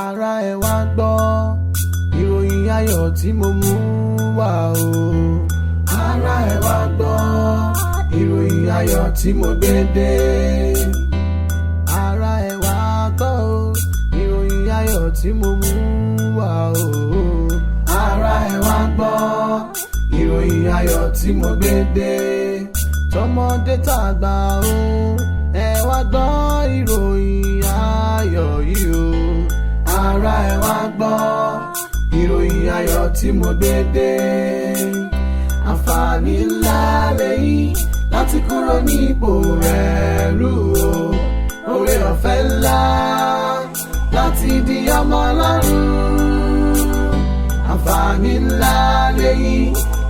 Ará ẹ wá gbọ́ ìròyìn ayọ̀ tí mo mú wá o. Ará ẹ wá gbọ́ ìròyìn ayọ̀ tí mo gbé dé. Ará ẹ wá gbọ́ ìròyìn ayọ̀ tí mo mú wá o. Ará ẹ wá gbọ́ ìròyìn ayọ̀ tí mo gbé dé. Tọmọdé tàgbà o, ẹ wá gbọ́ ìròyìn ayọ̀ yìí o. Ará ẹ wá gbọ́ ìròyìn ayọ̀ tí mo gbé dé. Àǹfààní ńlá lèyí láti kúrò ní ipò ẹrú o. Oore ọ̀fẹ́ ńlá láti di ọmọ Ọlọ́run. Àǹfààní ńlá lèyí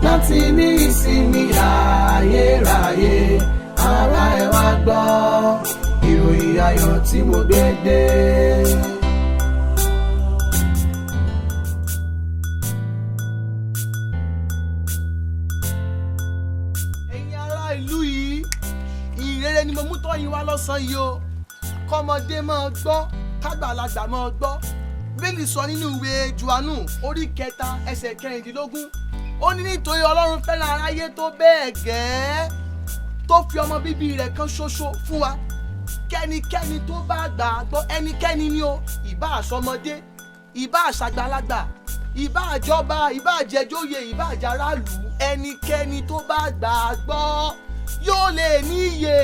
láti ní ìsinmi ayérayé. Ará ẹ wá gbọ́ ìròyìn ayọ̀ tí mo gbé dé. Ẹ̀yin ará ìlú yìí, ìrere ni mo mú tọ́ yín wá lọ́sàn-án yìí o. Kọ́mọdé máa gbọ́, kágbàlagbà máa gbọ́. Bíbélì sọ nínú ìwé Jòhánù orí 3 ẹsẹ̀ 16. Ó ní nítorí Ọlọ́run fẹ́ràn aráyé tó bẹ́ẹ̀ gẹ́ẹ́ tó fi ọmọ bíbí rẹ̀ kan ṣoṣo fún wa. Kẹ́nikẹ́ni tó bá gbà á gbọ́, ẹnikẹ́ni ni o, ìbá àṣọmọdé, ìbá àṣàgbàlagbà, ìbá àjọba, ìbá àjẹjóyè, ìbá àjàràlù, ẹnikẹ́ni tó bá gbà á gbọ́ yóò lè ní ìyè,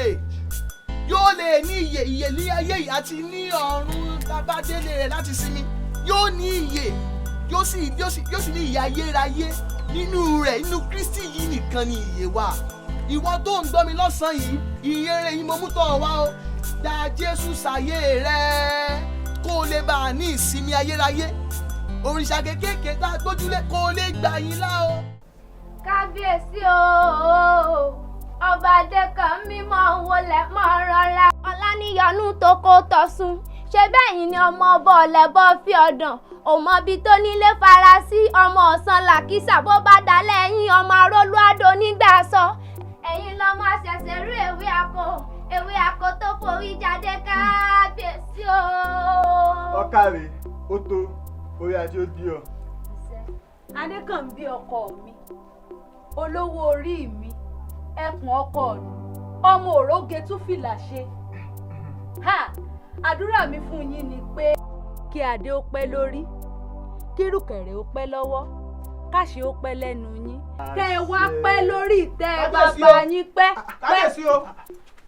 yóò lè ní ìyè, ìyè ní ayé yìí àti ní ọ̀run bàbá délé rẹ̀ láti sinmi. Yóò ní ìyè, yóò sì ní ìyè ayérayé nínú rẹ̀, nínú Kristi yìí nìkan ni ìyè wà. Ìwọ tó ń gbọ́ mi lọ́sàn-án yìí, ìyèrè yìí mo mú tọ̀ wá o. Gba Jésù sáyé rẹ kó o lè bá a ní ìsinmi ayérayé. Òrìṣà kékèké tá a gbójúlé kó o lè gbà yín lá o. Kábíyèsí o, ọba Adékan mímọ́ wọlé mọ́ rọra. Ọláníyanu tó kó tọ̀sùn, ṣe bẹ́yìn ni ọmọ ọba ọ̀lẹ́bọ fi ọ̀dàn. Òmọbi tó nílé farasí, ọmọ ọ̀sán làkísà bó bá dalẹ̀ ẹ̀yìn, ọmọ arólú àdó nígbà sọ. Ẹ̀yin lọ́mọ àṣẹ̀ṣẹ̀ rú ewé àkó tó forí jáde. Kábíyèsí o. Ọkàrè ó tó orí ajé ó bí ọ. Adékànbí ọkọ mi, olówó orí mi, ẹkùn ọkọ mi, ọmọ òróge tún fìlà ṣe. Àdúrà mi fún yín ni pé kí adé ó pẹ́ lórí, kí rùkẹ̀rẹ̀ ó pẹ́ lọ́wọ́, káṣe ó pẹ́ lẹ́nu yín, kẹ́ ẹ wá pẹ́ lórí ìtẹ́ bàbá yín pẹ́. Kábíyèsí o.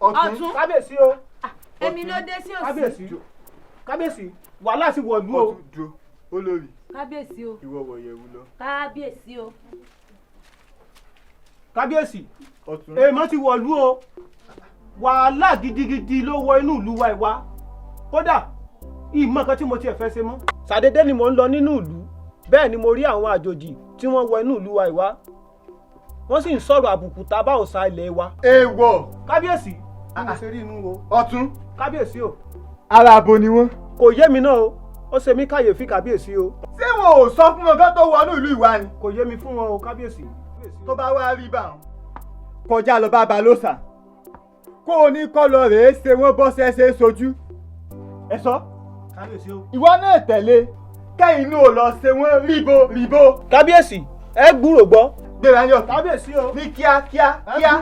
Ọ̀tún. Kábíyèsí o. Èmi ló dé sí òsì. Kábíyèsí wàhálà sì wọ̀lú o. Olórí. Kábíyèsí o. Ìwọ wọ̀ yẹ̀wù lọ. Kábíyèsí o. Kábíyèsí èèmọ̀ ti wọ̀lú o. Wàhálà gidigidi ló wọ inú ìlú wa ìwá. Kódà ìmọ̀ kan tí mo tiẹ̀ fẹ́ ṣe mọ́. Ṣàdédé ni mò ń lọ nínú ìlú, bẹ́ẹ̀ ni mo rí àwọn àjòjì tí wọ́n wọ inú ìlú wa ìwá. Wọ́n sì ń sọ̀rọ̀ àbùkù tábà òòṣà ilẹ̀ wa. Èèwọ̀. Kábíyèsí bí mo ṣe rí inú o. Ọ̀tún. Kábíyèsí o. Ara abo ni wọ́n. Kò yé mi náà o, ó ṣe mí káyèéfì kábíyèsí o. Ṣé wọn ò sọ fún wọn kán tó wọnú ìlú ìwá ni? Kò yé mi fún wọn o kábíyèsí. Tó bá wá rí bá wọn, kọjá lọ bá balóòṣà kó o ní kọ́ lọ rèé ṣe wọ́n bọ́ ṣẹ́ṣẹ́ sojú. Ẹ sọ. Kábíyèsí o. Ìwọ náà tẹ̀lé kẹ́yìn inú ò lọ ṣe wọ́n ríbo. Kábíyèsí ẹ gbúrò gbọ́. Gbéra yọ. Kábíyèsí o. Ní kíákíá.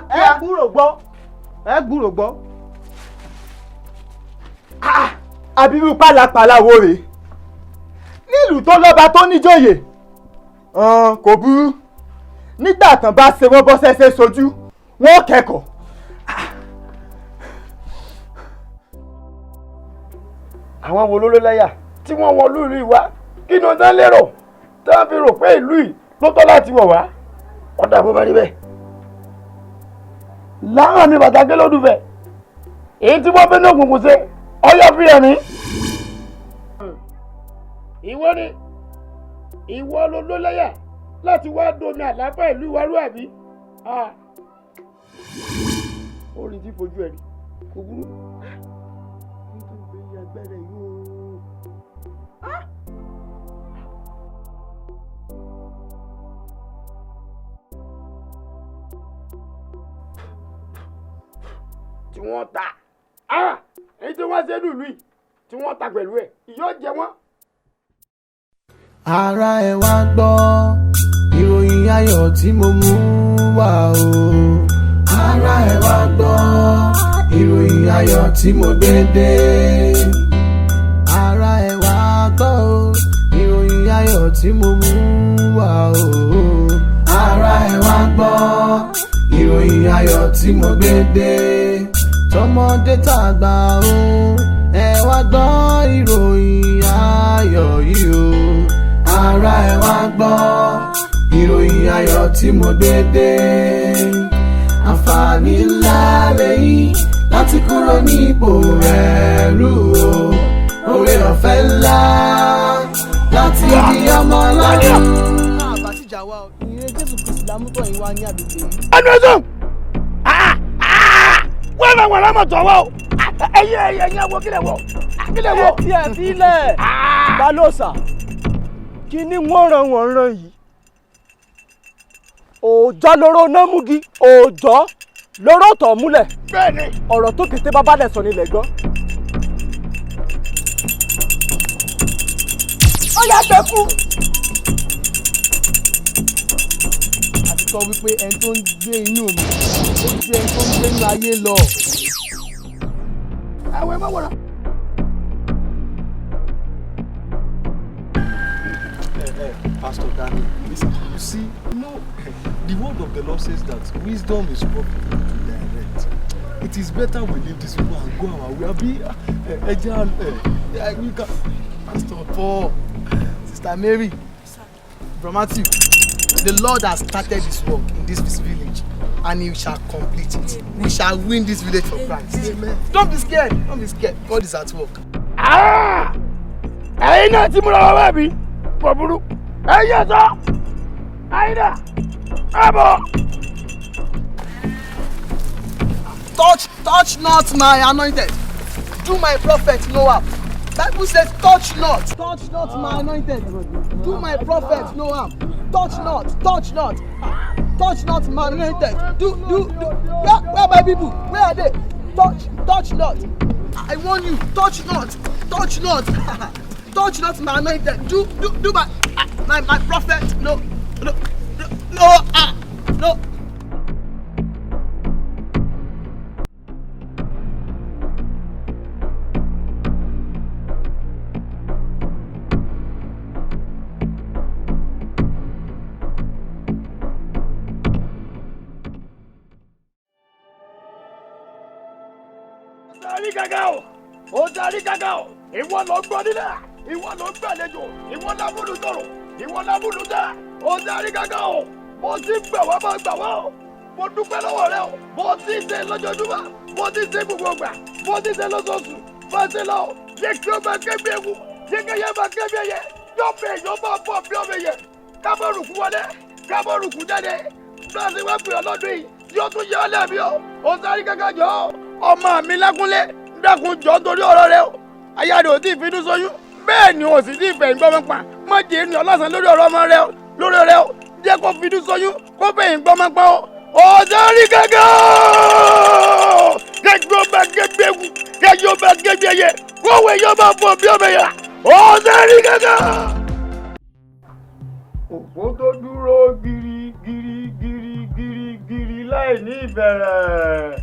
Ẹ gbúrò gbọ́. Àbírú pálapàla wo rèé nílùú tó lọ́ba tó níjòyè kò burú nígbà tán bá ṣe wọ́n bọ́ ṣẹ́ṣẹ́ sojú wọ́n kẹ́kọ̀ọ́. Àwọn wo ló lẹ́yà tí wọ́n wọ ìlú ìwá kí ni wọ́n lérò tí wọ́n fi rò pé ìlú yìí ló tọ́ láti wọ̀ wá ọ̀dà bó bá rí bẹ́ẹ̀. Láwọn mi bàtà gé lódùfẹ́ èyí tí wọ́n fẹ́ náà gbùngbùn ṣe ọyọ́ fi hàn mí. Ìwọ ló lẹ́yà láti wá domi àláfà ìlú ìwárú àbí. Orin tí fojú ẹ̀ rí kò burú. Tí wọ́n ta èyí tí wọ́n ṣe lùlù yìí tí wọ́n ta pẹ̀lú ẹ̀ yóò jẹ wọ́n ara ẹ wá gbọ́ ìròyìn ayọ̀ tí mo mú wá o. ara ẹ wá gbọ́ ìròyìn ayọ̀ tí mo gbé dé. ara ẹ wá gbọ́ ìròyìn ayọ̀ tí mo mú wá o. ara ẹ wá gbọ́ ìròyìn ayọ̀ tí mo gbé dé. tọmọdé tàgbà o ẹ wá gbọ́ ìròyìn ayọ̀ yìí o. ara ẹ wá gbọ́ ìròyìn ayọ̀ tí mo gbé dé. àǹfààní ńlá lèyí láti kúrò ní ipò ẹrú o. oore ọ̀fẹ́ ńlá láti di ọmọ Ọlọ́run. àbátíjà wa ìyẹn Jésù Kristi lámútọ̀ yín wá ní àgbègbè yìí. ẹnu ẹsùn wọ́n máa wọ̀n lámọ̀ tọ̀ wọ́ o ẹ̀yin ẹ̀wọ̀ kílẹ̀ wọ̀ kílẹ̀ wọ̀. ẹ tiẹ̀ sílẹ̀ Balóòsà kí ni wọ́n ràn yìí òòjọ́ lóró námúgi òòjọ́ lóró tọ̀ múlẹ̀ bẹ́ẹ̀ni ọ̀rọ̀ tó kété bá balẹ̀ sọ nílẹ̀ gbọ́. ó yà gbẹ́kú. àti sọ wípé ẹni tó ń gbé inú mi ó ju ẹni tó ń gbé inú ayé lọ. àwọn ẹ̀ máa wọ̀rọ̀. Pastor Danny, listen, you see, the word of the Lord says that wisdom is spoken to direct. It is better we leave this people and go our way. We can... Pastor Paul, Sister Mary, Brother Matthew, the Lord has started this work in this village and he shall complete it. We shall win this village for Christ. Amen. Don't be scared. Don't be scared. God is at work. ẹ̀yin náà ti múra wá wá bí kò burú ẹ̀yin sọ ẹ̀yin náà ẹ bọ̀. Touch not my anointed. Do my prophet no harm. Bible says, touch not my anointed. Do my prophet no harm. Touch not my anointed. Do. Where are my people? Where are they? Touch not. I warn you, touch not. Touch not my anointed. Do my prophet no. Ó darí gàgà o ìwọ ló gbọ́ nílẹ̀ ìwọ ló gbàlejò ìwọ lábúlù tọrọ ìwọ lábúlù tẹ ó darí gàgà o mo ti gbà wá máa gbà wá o mo dúpẹ́ lọ́wọ́ rẹ o mo ti ṣe lójoojúmọ́ mo ti ṣe gbogbo gbà mo ti ṣe lóṣooṣù mo ti lọ yẹ kí o máa kébí ewu yẹ kí ẹyẹ máa kébí ẹyẹ yóò bẹ yóò máa bọ̀ bí ọmọ ẹyẹ kábọ̀rùkù wọlé kábọ̀rùkù jáde lọ́sí wá pè ọ́ lọ́dún yìí yóò tún yẹ ọ́ lẹ́bi o ó darí gàgà jọ ọmọ mi lákúnlé dákun jọ torí ọ̀rọ̀ rẹ o aya rẹ ò tí ì finú sóyún bẹ́ẹ̀ ni o sì tí ì fẹ̀yìn gbọ́mọ pa má jẹ́ ènìyàn lọ́sàn lórí ọ̀rọ̀ ọmọ rẹ o lórí rẹ o jẹ́ kó finú sóyún kó fẹ̀yìn gbọ́mọ pa o ọ̀dọ́rí gẹ́gẹ́ kẹjọ bá gẹ́gbẹ́ wù kẹjọ bá gẹ́gbẹ́ yẹ kówé yọ bá bọ̀ bí ọmọ yà ọ̀dọ́rí gẹ́gẹ́. òpó tó dúró gírí láì ní ìbẹ̀rẹ̀.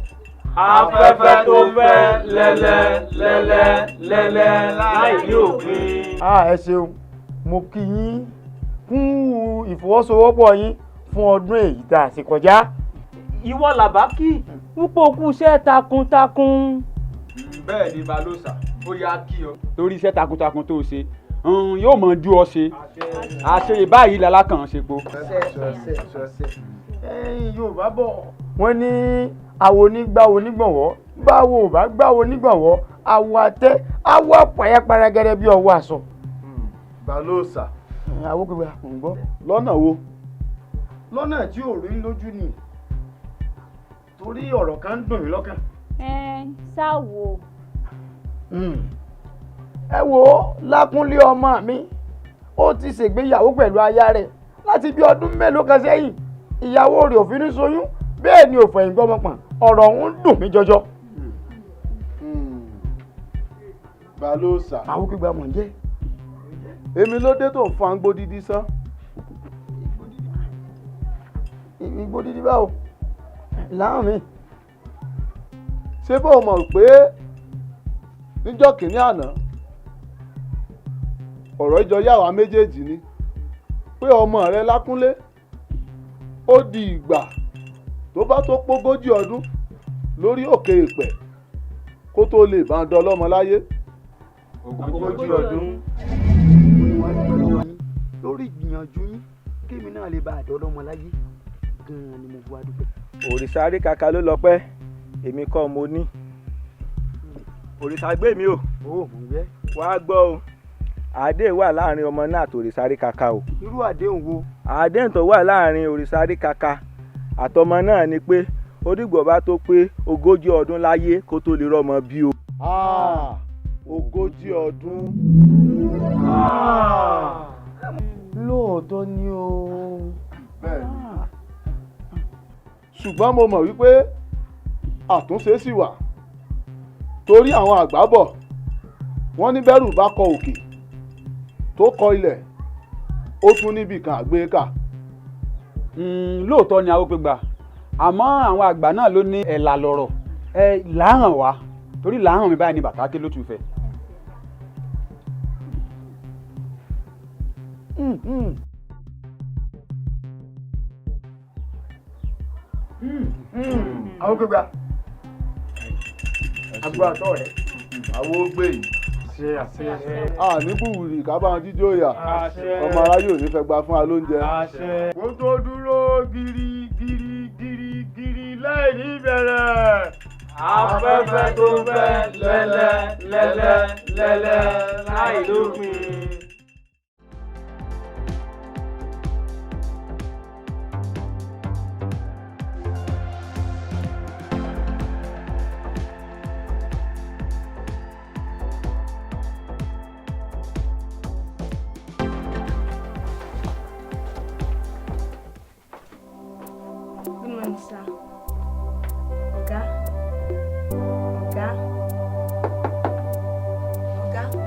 afẹ́fẹ́ tó fẹ́ lẹ́lẹ́ láì ní òpin. ẹ ṣeun mo kí yín fún ìfọwọ́sowọ́pọ̀ yín fún ọdún èyí tá a ṣe kọjá. ìwọ làbá kí púpọ̀ kú iṣẹ́ takuntakun. bẹ́ẹ̀ ni Balóòsà ó yá kí ọ. torí iṣẹ́ takuntakun tó ṣe yóò mọ̀ ju ọ ṣe àṣeyè báyìí lalákàn ṣe po. ẹ̀yin Yorùbá bọ̀ wọ́n ní àwo onígbàwo onígbọ̀nwọ́ báwo ò bá gbàwo onígbọ̀nwọ́ àwo àtẹ àwo àpàyà paragẹrẹ bí ọwọ́ aṣọ. Balóòsà. àwo gbogbo àpò ń gbọ́. lọ́nà wo. lọ́nà tí ò rí lójú ni torí ọ̀rọ̀ kan ń dùn mí lọ́kàn. ṣáwo. ẹ wo Lákúnlé ọmọ mi ó ti ṣègbéyàwó pẹ̀lú aya rẹ̀ láti bí ọdún mélòó kan sẹ́yìn ìyàwó rẹ̀ ò fi ní ṣoyún bẹ́ẹ̀ ni ò fẹ̀yìn gbọ́mọpọ̀n ọ̀rọ̀ ọ̀hún dùn mí jọjọ. Balóòsà. àwọn gbígbà mọ̀ ń jẹ́ èmi ló dé tó ń fa igbó dídí sán. Igbó dídí báwo láwọn mi. ṣé bó o mọ̀ pé níjọ́ kìíní àná ọ̀rọ̀ ìjọ yà wá méjèèjì ni pé ọmọ rẹ Lákúnlé ó di ìgbà tó bá tó pógójì ọdún lórí òkè ìpẹ̀ kó tó lè bá ń dọlọ́mọ láyé. ogójì ọdún. lórí ìgbìyànjú yín kémi náà lè bá àdọ́lọ́mọ láyé gan-an ni mo wá dúpẹ́. òrìṣà àríkàkà ló lọ́pẹ́ èmi kọ́ mo ní. òrìṣà gbé mi o. ó mò ń gbẹ́. wàá gbọ́ o àdéhùn wà láàrin ọmọ náà àti òrìṣà àríkàkà o. irú àdéhùn wo. àdéhùn tó wà láàrin òrìṣà àríkàkà àtọmọ náà ni pé ó dìgbò bá tó pé 40 ọdún láyé kó tó lè rọ́mọ bí o. 40 ọdún. lóòótọ́ ni o. bẹ́ẹ̀ni ṣùgbọ́n mo mọ̀ wípé àtúnṣe sì wà torí àwọn àgbà bọ̀ wọ́n ní bẹ́rù bá kọ òkè tó kọ ilẹ̀ ó tún níbi kan àgbékà. lóòótọ́ ni àwọn pé gbà àmọ́ àwọn àgbà náà ló ní ẹ̀là lọ̀rọ̀ làáràn wá torí làáràn mi báyìí ni bàtà ké ló tún fẹ́. àwọn gbégbá agbára tọ́ rẹ̀. àwọn ó gbé yìí. ṣe àṣẹ. ní búwìrì kábàámọ̀ jíjó yà ọmọ aráyé ò ní fẹ́ gba fún wa lóúnjẹ. kó tó dúró gírí láì ní bẹ̀rẹ̀. afẹ́fẹ́ tó fẹ́ lẹ́lẹ́ láì lópin. Sir. Oga?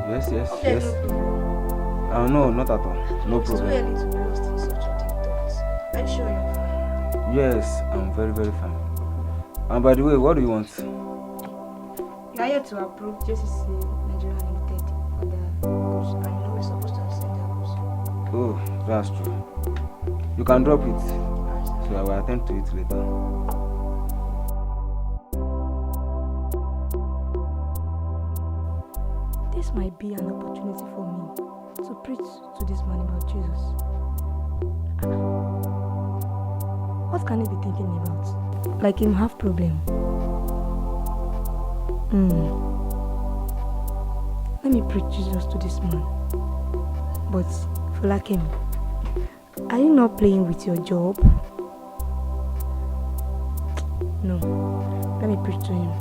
Yes. Okay, No, not at all. No it's too problem. early to be lost in such a deep thought. Are you sure you're fine? Yes, I'm very, very fine. And by the way, what do you want? You are here to approve JCC Nigeria Limited for their goods, and you know we're supposed to send their goods. Oh, that's true. You can drop it, so I will attend to it later. This might be an opportunity for me to preach to this man about Jesus. What can he be thinking about? Like him have problem. Let me preach Jesus to this man. But Folakem, are you not playing with your job? No. Let me preach to him.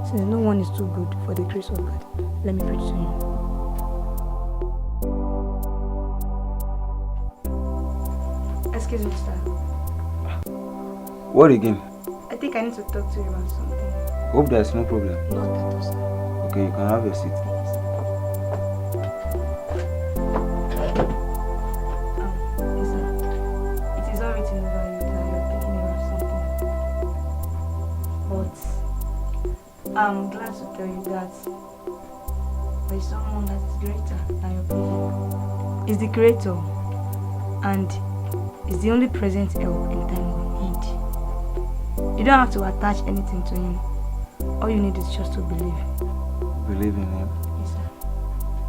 Since no one is too good for the grace of God, let me preach to him. Excuse me, sir. What again? I think I need to talk to you about something. Hope there's no problem. Not at all, sir. Okay, you can have a seat. Yes, sir. It is all written over you that you're thinking about something. But I'm glad to tell you that there is someone that is greater than your being. He's the creator and is the only present help in time of need. You don't have to attach anything to him. All you need is just to believe. Believe in him. Yes, sir.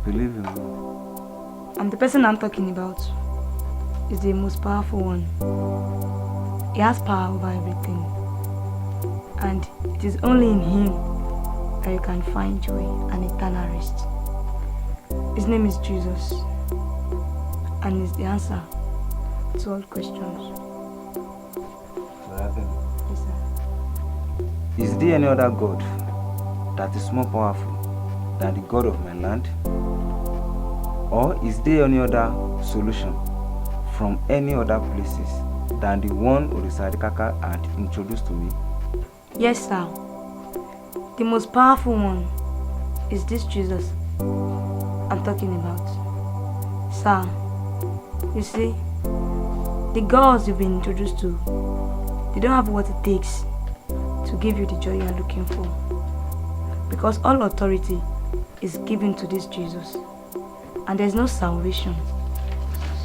Believe in him. And the person I'm talking about is the most powerful one. He has power over everything. And it is only in him that you can find joy and eternal rest. His name is Jesus. And he's the answer to all questions. Yes, sir. Is there any other God that is more powerful than the God of my land? Or is there any other solution from any other places than the one Orisadikaka had introduced to me? Yes, sir. The most powerful one is this Jesus I'm talking about. Sir, you see, the girls you've been introduced to, they don't have what it takes to give you the joy you are looking for. Because all authority is given to this Jesus. And there's no salvation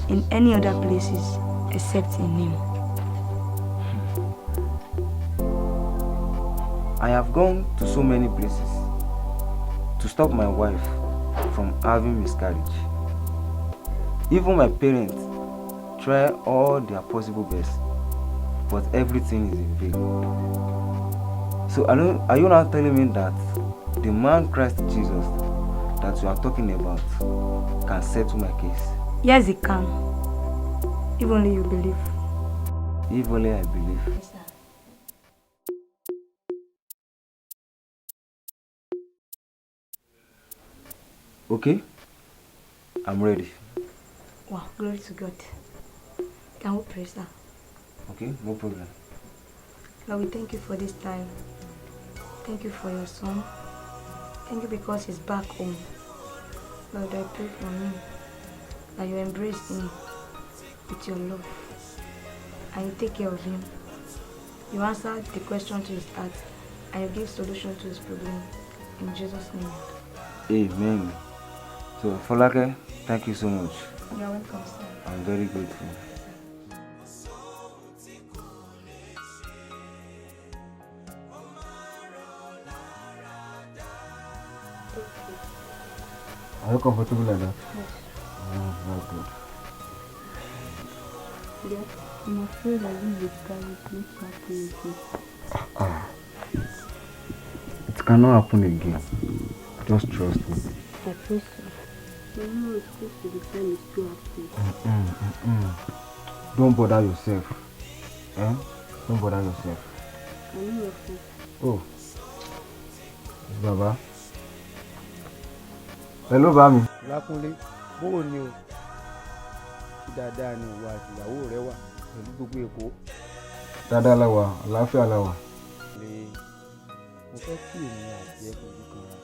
in any other places except in him. I have gone to so many places to stop my wife from having miscarriage. Even my parents try all their possible best, but everything is in vain. So are you now telling me that the man Christ Jesus that you are talking about can settle my case? Yes, he can. If only you believe. If only I believe. Yes, sir. Okay, I'm ready. Wow, glory to God. Can we pray, sir? Okay, no problem. Lord, we thank you for this time. Thank you for your son. Thank you because he's back home. Lord, I pray for him that you embrace him with your love and you take care of him. You answer the question to his heart and you give solution to his problem. In Jesus' name. Amen. So, Folake, thank you so much. You're welcome, sir. I'm very grateful. Are you comfortable like that? Yes. Oh, very good. Yes, I'm afraid I will miscarriage next happen again. It cannot happen again. Just trust me. I pray so. You know it's close to the time it's too happy. Don't bother yourself. Eh? Don't bother yourself. I know your fault. Oh. It's Baba. Hello, Bami. Lákúnlé, bóò ni o? Ṣé dáadáa ni ìwà àti ìyàwó rẹ wà pẹ̀lú gbogbo Èkó? Dáadáa la wà, àlàáfíà la wà. Mo fẹ́ kí èmi àti ẹ fojú kan ra.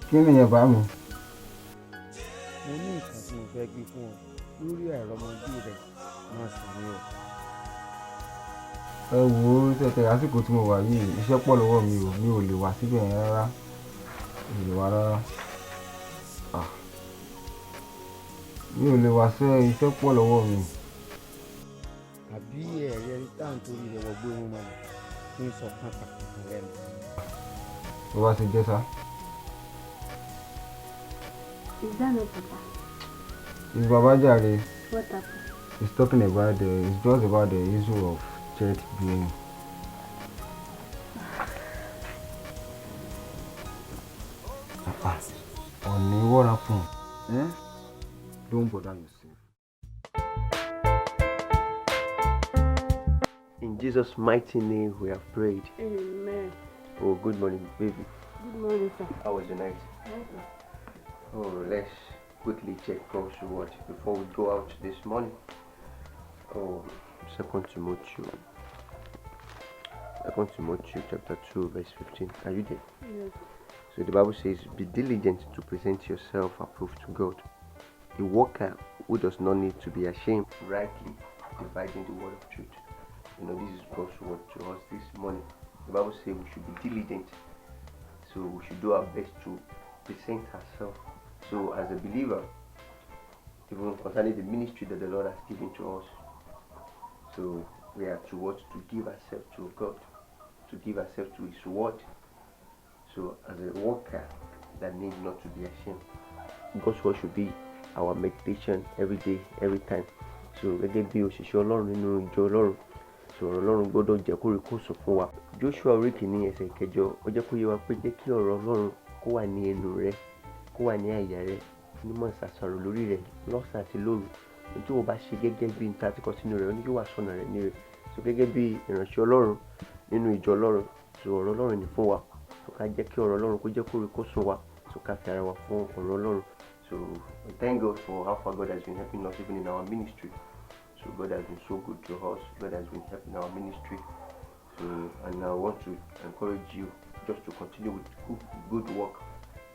Kí ni ìyẹn Bami? Mo ní nǹkan tí mo fẹ́ gbé fún ọ lórí àìrọ́mọbí rẹ máa sì ní ọ. Ẹ wò ó tẹ̀tẹ̀ lásìkò tí mo wà yìí, iṣẹ́ pọ̀ lọ́wọ́ mi ò lè wá síbẹ̀ yẹn rárá. Mi ò lè wá rárá. Mi ò lè wá sẹ́ iṣẹ́ pọ̀ lọ́wọ́ mi. Àbí ẹ̀rí ẹni tá à ń torí rẹ̀ wọ gbé wọn mọ́lẹ̀ kí n sọ pàtàkì kan lẹ́nu. Tó bá ṣe jẹ́ sá. Is that not Papa? It's Baba Jare. What happened? He's talking about it's just about the issue of church being. Only what happened? Eh? Don't bother yourself. In Jesus' mighty name we have prayed. Amen. Oh, good morning, baby. Good morning, sir. How was your night? Oh, let's quickly check God's word before we go out this morning. Oh, 2 Timothy chapter 2 verse 15. Are you there? Yes. So the Bible says, be diligent to present yourself approved to God, a worker who does not need to be ashamed, rightly dividing the word of truth. You know, this is God's word to us this morning. The Bible says we should be diligent, so we should do our best to present ourselves. So as a believer, even concerning the ministry that the Lord has given to us, so we are to what? To give ourselves to God, to give ourselves to His word. So as a worker that needs not to be ashamed, God's word should be our meditation every day, every time. So gẹ́gẹ́ bí òṣìṣẹ́ Ọlọ́run nínú ìjọ Ọlọ́run, sọ̀rọ̀ Ọlọ́run gbọ́dọ̀ jẹ́ kórìkòsùn fún wa. Joshua orí kìíní ẹsẹ̀ kẹjọ, ó jẹ́ kó yé wa pé jẹ́ kí ọ̀rọ̀ Ọlọ́run kó wà ní ẹnu rẹ, kó wà ní àyà rẹ, onímọ̀ ṣàṣàrò lórí rẹ lọ́sàn àti lóru. Ohun tí o bá ṣe gẹ́gẹ́ bí nta tí kò sínú rẹ̀, ó ní kí wà sọ̀nà rẹ̀ ní rẹ̀. So gẹ́gẹ́ bí ìránṣẹ́ Ọlọ́run nínú ìjọ Ọlọ́run, so ọ̀rọ̀ Ọlọ́run ni fún wa. So ká jẹ́ kí ọ̀rọ̀ Ọlọ́run kó jẹ́ kórìkòsùn wa, so ká fi ara wa fún ọ̀rọ̀ Ọlọ́run. So we thank God for how far God has been helping us even in our ministry. So God has been so good to us. God has been helping our ministry. So and I want to encourage you just to continue with good work.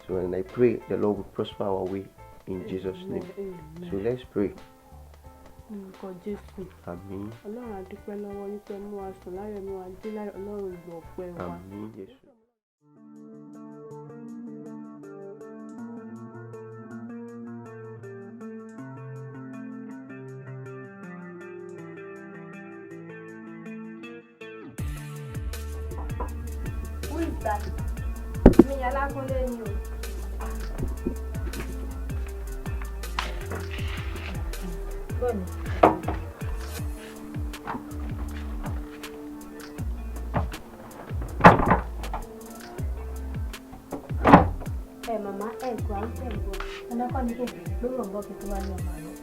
So and I pray the Lord will prosper our way in Jesus' name. So let's pray. Nǹkan Jésù. Àmín. Ọlọ́run a dúpẹ́ lọ́wọ́ yín pé mú wa sùn láyọ̀ mú wa jí láyọ̀ Ọlọ́run gbọ́ ọpẹ́ wa. Àmín Jésù. Who is that? Mi Alákúnlé ni o. Bọ́ọ̀lù. Màmá gbọ́ à ń tẹ̀ bọ̀. Ọlọ́kọ́ ní kò lórí ọ̀gbọ́n kí tó wá ní ọmọ rẹ̀.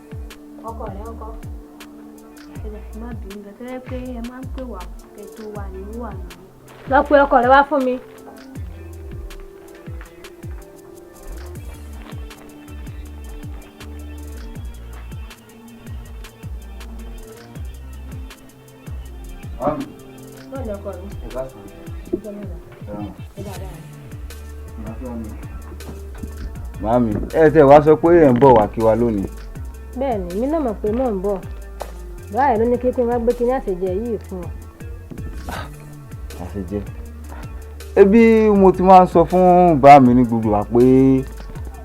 Ọkọ rẹ̀ ọkọ. Ẹ̀jẹ̀ má bínú gẹ́gẹ́ pé ẹ máa ń pè wá kẹ́ tó wà ní wà nìyí. Lọ pe ọkọ rẹ̀ wá fún mi. Bọ́ọ̀lù ọkọ rẹ̀. Màámi, ẹ tẹ́ wá sọ pé ẹ̀ ń bọ̀ wá kí wa lónìí. Bẹ́ẹ̀ni, èmi náà mọ̀ pé mò ń bọ̀. Báyìí ló ní kí pé wá gbé kíní àṣejẹ yìí fún ọ. Àṣejẹ. Ebi mo ti máa ń sọ fún bá mi ní gbogbo wa pé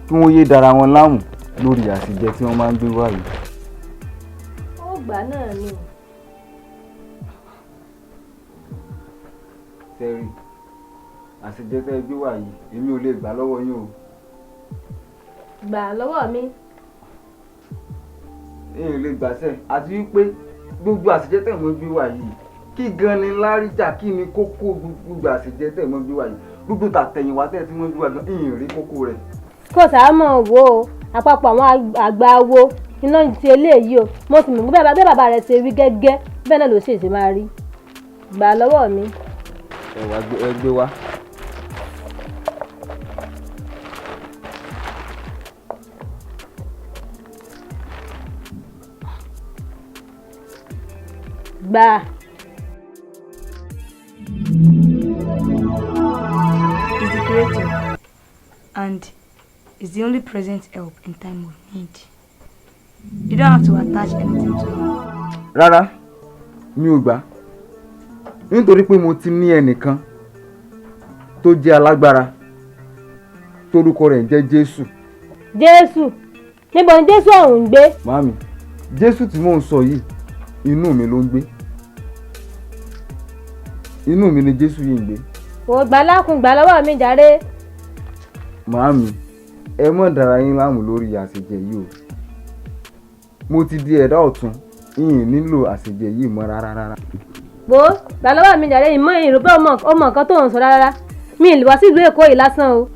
kí wọ́n yé dára wọn láàmú lórí àṣejẹ tí wọ́n máa ń gbé wá yìí. Ó gbà náà ni. Tẹ́rì, àṣejẹ tẹ́ gbé wá yìí, èmi ò lè gbà lọ́wọ́ yín o. Gbà lọ́wọ́ mi. Èmi ò lè gbà sẹ́, àti wípé gbogbo àṣejẹ tẹ́ mọ́ gbé wá yìí, kí gan ni láríjà kí ni kókó gbogbo àṣejẹ tẹ́ mọ́ gbé wá yìí, gbogbo tàtẹ̀yìnwá tẹ́ tí wọ́n gbé wá gan, ìyìn rí kókó rẹ̀. Kò sáà mọ̀ wo àpapọ̀ àwọn àgbà wo iná ti eléyìí o. Mo sì mọ̀ pé bàbá rẹ̀ ṣe rí gẹ́gẹ́ bẹ́ẹ̀ náà ló ṣe máa rí. Gbà lọ́wọ́ mi. Ẹ gbé wá. Gbà. Is the creator and is the only present help in time of need. You don't have to attach anything to him. Rárá, mi ò gbà. Nítorí pé mo ti ní ẹnìkan tó jẹ́ alágbára torúkọ rẹ̀ jẹ́ Jésù. Jésù? Níbo ni Jésù ọ̀hún ń gbé? Màámi, Jésù tí mò ń sọ yìí inú mi ló ń gbé. Inú mi ni Jésù yìí ń gbé. Kò gbà lákùn gbà lọ́wọ́ mi jàre. Màámi, ẹ mọ̀ dára yín láàmú lórí àṣejẹ yìí o. Mo ti di ẹ̀dá ọ̀tun, ìyìn nílò àṣejẹ yìí mọ́ rárá. Bó gbà lọ́wọ́ mi jàre ìmọ̀ ìrò pé ọmọ nǹkan tó ń sọ rárá. Mi ì lè wá sí ìlú Èkó yìí lásán o.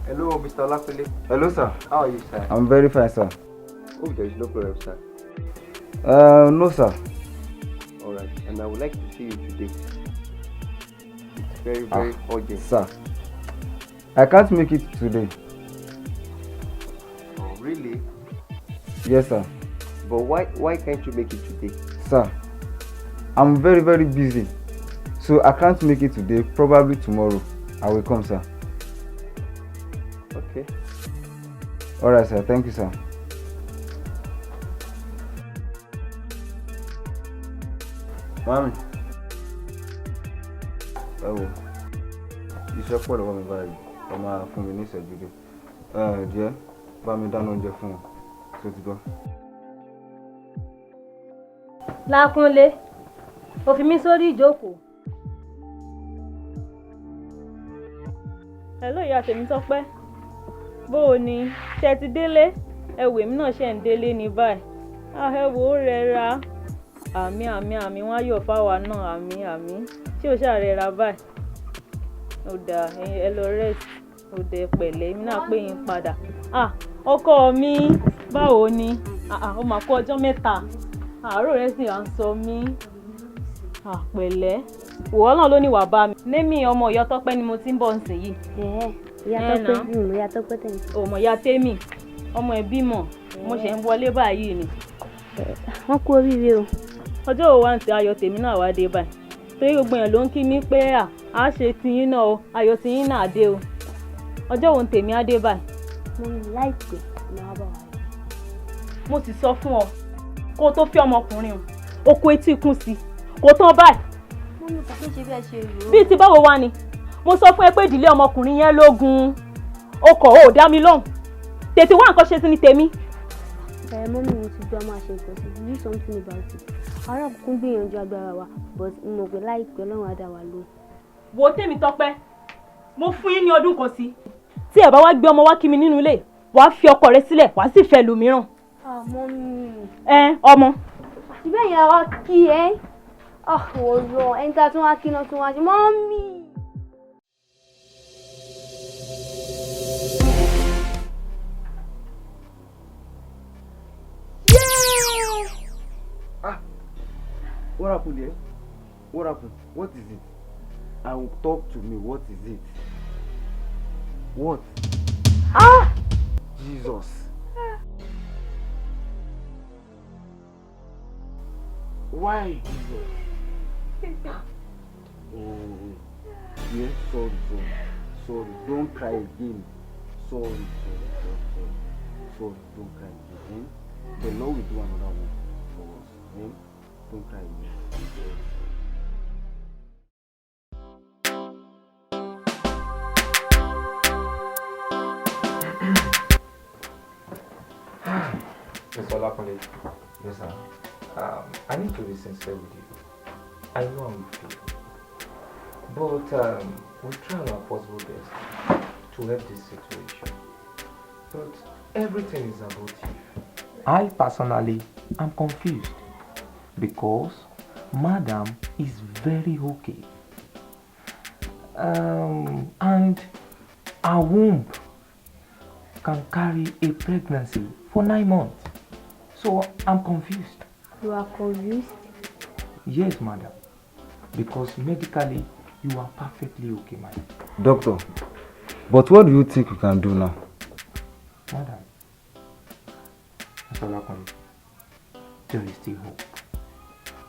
Hello, Mr. Olafele. Hello, sir. How are you, sir? I'm very fine, sir. Oh, there is no problem, sir. No, sir. All right, and I would like to see you today. It's very, very urgent. Sir, I can't make it today. Oh, really? Yes, sir. But why can't you make it today? Sir, I'm very, very busy. So I can't make it today. Probably tomorrow. I will come, sir. Okay. All right, sir. Thank you, sir. Mami, ẹ wò, iṣẹ́ pọ̀ lọ́wọ́ mi báyìí, ẹ máa fún mi ní ìṣẹ́jú dé. Díẹ̀, bá mi dáná oúnjẹ fún wọn, tó ti gbọ́. Lákúnlé, ó fi mí sórí ìjókòó. Hello, ìyá Tèmítọ́pẹ́. Bó o ní? Ṣé ti délé? Ẹ wò èmi náà ṣe ń délé ní báyìí. Ẹ wò ó rẹra. Àmì wọ́n á yọ̀ fáwa náà àmì. Ṣé o ṣàrẹ̀ra báyìí? Ó dáa, ẹ lọ rest. Ó dẹ̀ pẹ̀lẹ́, èmi náà pè yín padà. Ọkọ mi, báwo ni? Ó mà kú ọjọ́ mẹ́ta. Àárò rẹ̀ sì à ń sọ mí. Pẹ̀lẹ́. Ìwọ náà ló ní wàá bá mi. Némi ọmọ Ìyá Tọ́pẹ́ ni mo ti ń bọ̀ nsìn yìí. Ìyá Tọ́pẹ́ tẹ̀lé. Ọmọ Ìyá Tèmi, ọmọ ẹbí mọ̀, mo ṣe ń wọlé báyìí ni. Wọ́n kú oríire o. Ọjọ́ wo wá ń ti ayọ̀ tèmi náà wá dé báyìí? Torí gbogbo èèyàn ló ń kí mi pé a ṣe tiyín náà o, ayọ̀ tiyín náà dé o. ọjọ́ wo ń tèmi á dé báyìí. Mo ní láìpẹ́ máa bá wa rí. Mo sì sọ fún ọ kó o tó fi ọmọkùnrin o kó etí ikún sí kó tán báyìí. Mo ní kò tó ṣe bẹ́ẹ̀ ṣe rò ó. Bíi ti báwo wá ni mo sọ fún ẹ pé ìdílé ọmọkùnrin yẹn lógun o kọ̀ ò dá mi lóhùn tètè wá nǹkan ṣe sí ni tèmi. Mọ́mí mi ti gbọ́ máa ṣe nǹkan sí do something about it. Ará kúkú gbìyànjú agbára wa but mo pé láìpẹ́ Ọlọ́run á dá wa lóhùn. Wo tèmi Tọ́pẹ́ mo fún yín ní ọdún kan sí tí ẹ bá wá gbé ọmọ wá kí mi nínú ilé wàá fi ọkọ rẹ sílẹ̀ wàá sì fẹ́ lòmíràn. Mọ́mí. Ọmọ. Síbẹ̀ yẹn wá kí ẹ. Ọ̀rọ̀ ẹni tá a tún wá kí náà tún wá ṣe mọ́mí. What happened here? What happened? What is it? Talk to me. What is it? What? Jesus. Why Jesus? Yes, sorry. Don't cry again. Sorry. Don't cry again. The Lord will do another one for us. Don't cry again. Mr. Olakunle. Yes, sir. I need to be sincere with you. I know I'm with you. But we try our possible best to help this situation. But everything is about you. I personally am confused because Madam is very okay. And her womb can carry a pregnancy for 9 months. So I'm confused. You are confused? Yes, madam. Because medically, you are perfectly okay, madam. Doctor, but what do you think you can do now? Madam, Mr. Olakunle, there is still hope.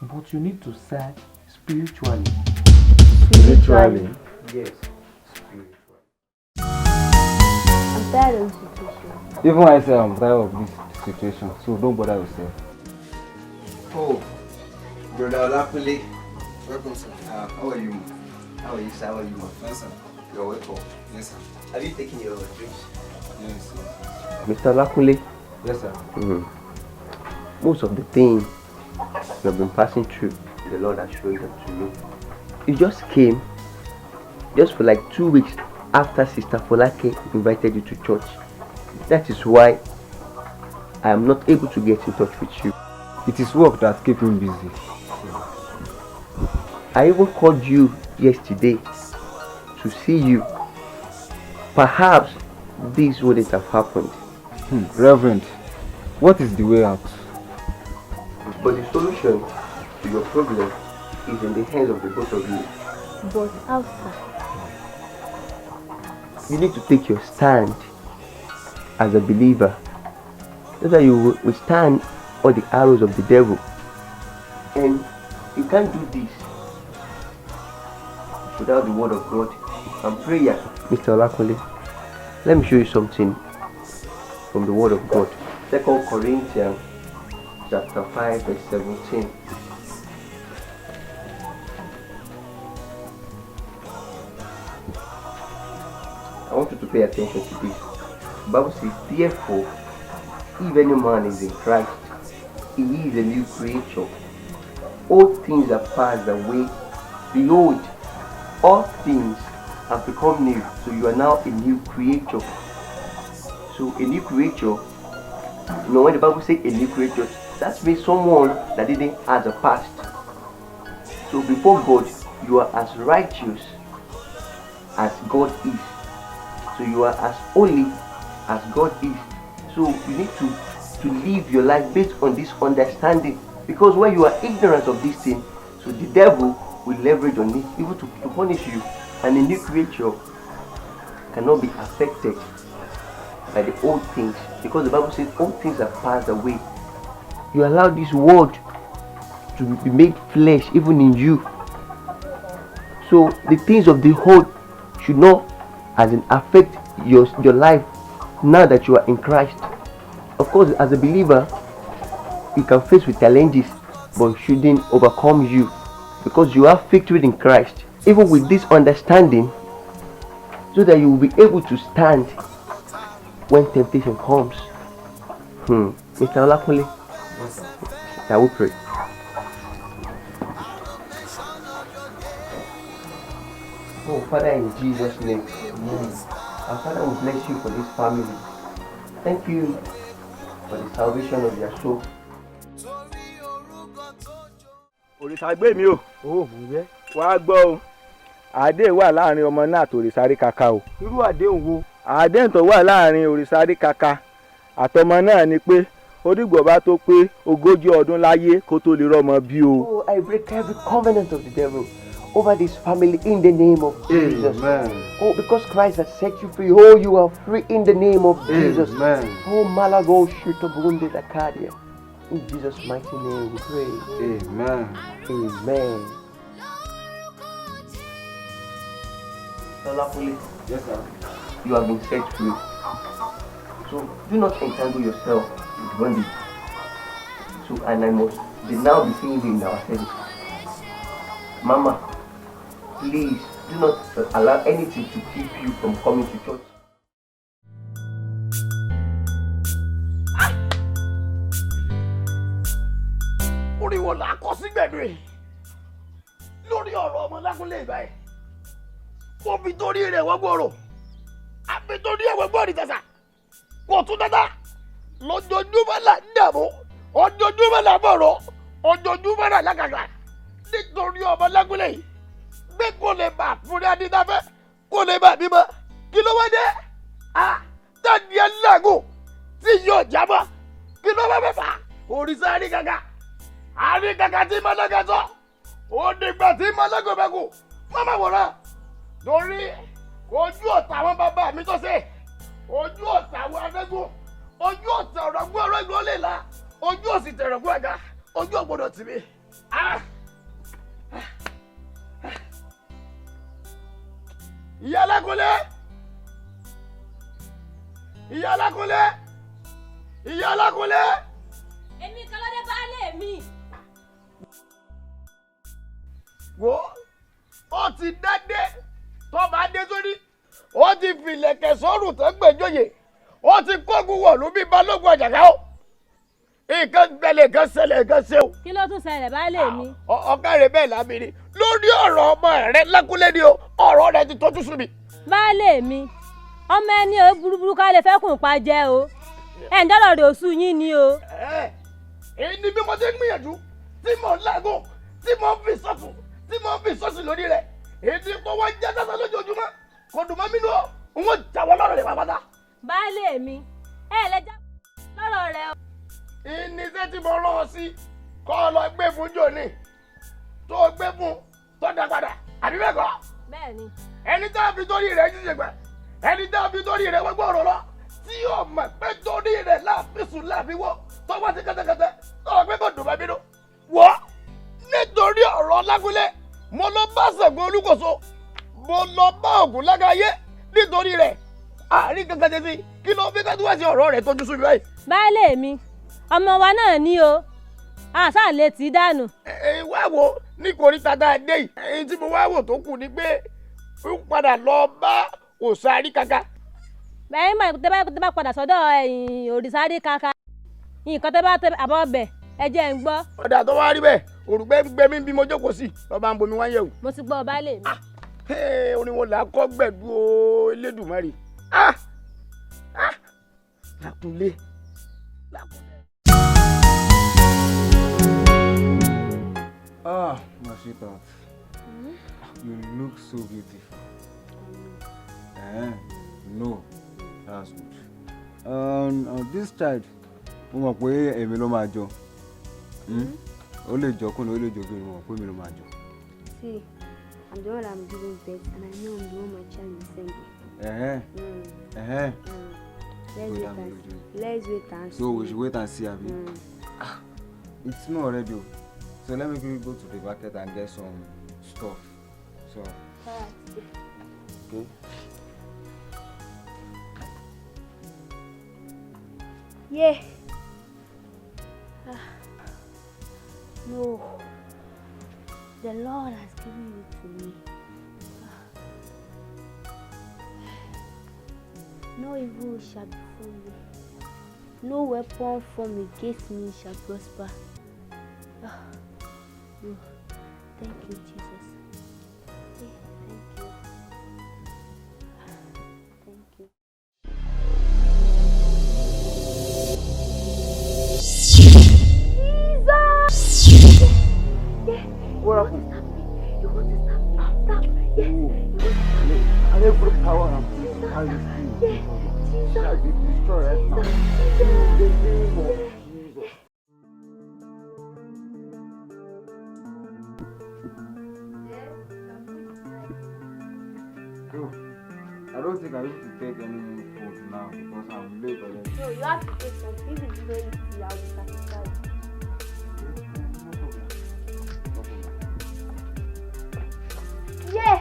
But you need to search spiritually. Spiritually? Yes, spiritually. I'm tired of the situation. Even myself, I'm tired of this situation, so don't bother yourself. Oh, Brother Olakunle. Welcome, sir. How are you? How are you, sir? How are you, ma? Yes, sir. You're welcome. Yes, sir. Have you taken your drinks? Yes, sir. Mr. Olakunle. Yes, sir. Most of the things you have been passing through, the Lord has shown them to you. You just came, just for like 2 weeks after Sister Folake invited you to church. That is why I am not able to get in touch with you. It is work that keeps me busy. I even called you yesterday to see you. Perhaps this wouldn't have happened. Reverend, what is the way out? But the solution to your problem is in the hands of the both of you. But how, sir? You need to take your stand as a believer so that you will withstand all the arrows of the devil. And you can't do this without the word of God and prayer. Mr. Olakunle, let me show you something from the word of God. 2 Corinthians chapter 5 verse 17. I want you to pay attention to this. The Bible says, therefore, if any man is in Christ, he is a new creature. All things are passed away. Behold, all things have become new. So you are now a new creature. So a new creature, when the Bible says a new creature, that means someone that didn't have a past. So before God, you are as righteous as God is. So you are as holy as God is. So you need to live your life based on this understanding. Because when you are ignorant of this thing, so the devil will leverage on it even to punish you. And a new creature cannot be affected by the old things. Because the Bible says all things have passed away. You allow this word to be made flesh even in you. So the things of the old should not as in affect your life now that you are in Christ. Of course, as a believer, you can face with challenges, but it shouldn't overcome you because you have victory in Christ. Even with this understanding, so that you will be able to stand when temptation comes. Mr. Olakunle, I will pray. Oh, Father, in Jesus' name, our Father, we bless you for this family. Thank you for the salvation of their soul. Òrìṣà gbé mi o. Wàá gbọ́ o. Àdéhùn wà láàrin ọmọ náà àti òrìṣà rí kaka o. Irú àdéhùn wo? Àdéhùn tó wà láàrin òrìṣà rí kaka àtọmọ náà ni pé onígbọ̀ bá tó pé 40 ọdún láyé kó tó lè rọ́mọ bí o. Oh, I break every covenant of the devil over this family in the name of Jesus. Amen. Oh, because Christ has set you free. Oh, you are free in the name of Jesus. Amen. Oh, Malago Shutobunde Lakadia. In Jesus' mighty name we pray. Amen. Amen. Olapole, yes, sir. You have been set free. So do not entangle yourself with bondage. So, and I must now be seeing you in our service. Mama, please do not allow anything to keep you from coming to church. Orí wọn là kọ sí gbẹ̀dùn lórí ọ̀rọ̀ ọmọ Lákúnlé ìbáyìí. Wọ́n fi torí rẹ̀ wọ́n gbòòrò. Àfi torí ẹ̀wọ̀n gbòòrò ìtẹ̀sà. Kò tún dáadáa. Lójoojúmọ́ là ń dààmú. Ojoojúmọ́ là ń bọ̀rọ̀. Ojoojúmọ́ là ń lákàkà. Nítorí ọmọ Lákúnlé yìí. Gbé kò lè bà fúnra dídáfẹ́. Kò lè bà bímọ. Kí ló wá dé? Tẹ́ni ẹ̀ lágùn tí yóò jábọ̀. Kí ló wá fẹ́ fà? Òrìṣà rí gàgà. Àrí gàgà tí Mọ́lẹ́gà sọ. Ó dìgbà tí Mọ́lẹ́gà bẹ̀ kù. Mọ́mọ́ wòran. Torí ojú ọ̀tá àwọn bàbá mi tó ṣe. Ojú ọ̀tá àwọn adégún. Ojú ọ̀tá ọ̀rọ̀gún ọ̀rọ̀ ìgbó lè la. Ojú òsì tẹ̀rọ̀gún ẹ̀gá. Ojú ọ̀gbọ̀dọ̀ tì mí. Ìyá Lákúnlé. Ìyá Lákúnlé. Ìyá Lákúnlé. Èmi kan ló dé baálé mi. Wo ó ti dádé tó bá dé sórí ó ti fìlẹ̀kẹ̀ sọ́rùn tó gbẹ̀jọ́yè ó ti kógun wọ̀lú bí balógun àjàká o nǹkan gbẹlẹ̀ nǹkan ṣẹlẹ̀ nǹkan ṣe o. Kí ló tún ṣẹlẹ̀ baálé mi? Ọ̀gá rẹ̀ bẹ́ẹ̀ lábìrin lórí ọ̀rọ̀ ọmọ rẹ̀ Lákúnlé ni o ọ̀rọ̀ rẹ̀ ti tójú sú mi. Baálé mi ọmọ ẹni ò burúburú ká lè fẹ́ kùn pa jẹ́ o ẹ̀ ń dọ́lọ̀ rẹ̀ oṣù yín ni o. Èyí ni bí mo ti ń gbìyànjú tí mo ń lágùn tí mo ń fi sọ́tún tí mo ń fi sọ́sì lórí rẹ̀ èdè kó wọ́n jẹ́ dáadáa lójoojúmọ́ kò dùn mọ́ mi nù ọ́ wọ́n jáwọ́ lọ́rọ̀ rẹ̀ pàápàá. Baálé mi lẹ́jà lọ́rọ̀ rẹ̀ o. Ìníṣẹ́ tí mo rán ọ sí kọ́ ọ lọ gbé fún jòní tó o gbé fún tó dá padà àbí bẹ́ẹ̀ kọ́. Bẹ́ẹ̀ni. Ẹni tá a fi torí rẹ̀ jíjẹ gbà ẹni tá a fi torí rẹ̀ wọ́n gbọ́rọ̀ lọ tí yóò mọ̀ pé torí rẹ̀ láàfin láàfin wọ́ tó wá sí kẹ́tẹ́kẹ́tẹ́ tó o gbé kò dùn mọ́ mi nù. Wọ́ nítorí ọ̀rọ̀ Lákúnlé mo lọ bá Ṣàngó Olúkòso mo lọ bá Ògún Lágáyé nítorí rẹ̀ àárín kankan ṣe sí kí ló fi kẹ́tù wá sí ọ̀rọ̀ rẹ̀ tójú sú mi báyìí. Baálé mi ọmọ wa náà ní o àṣà lè tì í dànù. Wá wo ní koríta tá a dé yìí èyí tí mo wá wò tó kù ni pé ń padà lọ bá òòṣà Àríkaka. Bẹ́ẹ̀ ni tẹ́ bá padà sọ́dọ̀ òrìṣà Àríkaka nǹkan tẹ́ bá àbọ̀ bẹ̀ ẹ jẹ́ ń gbọ́. Ọ̀dà tó wá rí bẹ́ẹ̀ òrùgbẹ́ gbẹ mí bí mo jókòó sí lọ́ba ń bomi wá yẹ̀wò. Mo ti gbọ́ baálé mi. Orin wo là á kọ́ gbẹ̀dú o Elédùmarè. Lákúnlé. My sweetheart. You look so beautiful. No, that's good. This child, mo mọ̀ pé èmi ló máa jọ. Ó lè jọ kúnlẹ̀, ó lè jọ bí mo mọ̀ pé èmi ló máa jọ. See, I'm the one I'm giving birth, and I know I'm the one my child is sending. Let's wait and see. So we should wait and see, Abi. It's not already. So let me go to the market and get some stuff. So. Okay. Yeah. No. The Lord has given you to me. No evil shall befall me. No weapon formed against me shall prosper. No. Thank you, Jesus. Thank you. Thank you. Jesus! What happened? You want to stop? Stop. Yes. And every power and principality shall be destroyed right now. In the name of Jesus. Bro, I don't think I need to take any food now because I'm late already. No, you have to take something. If it's very easy, I will satisfy you. Yeah.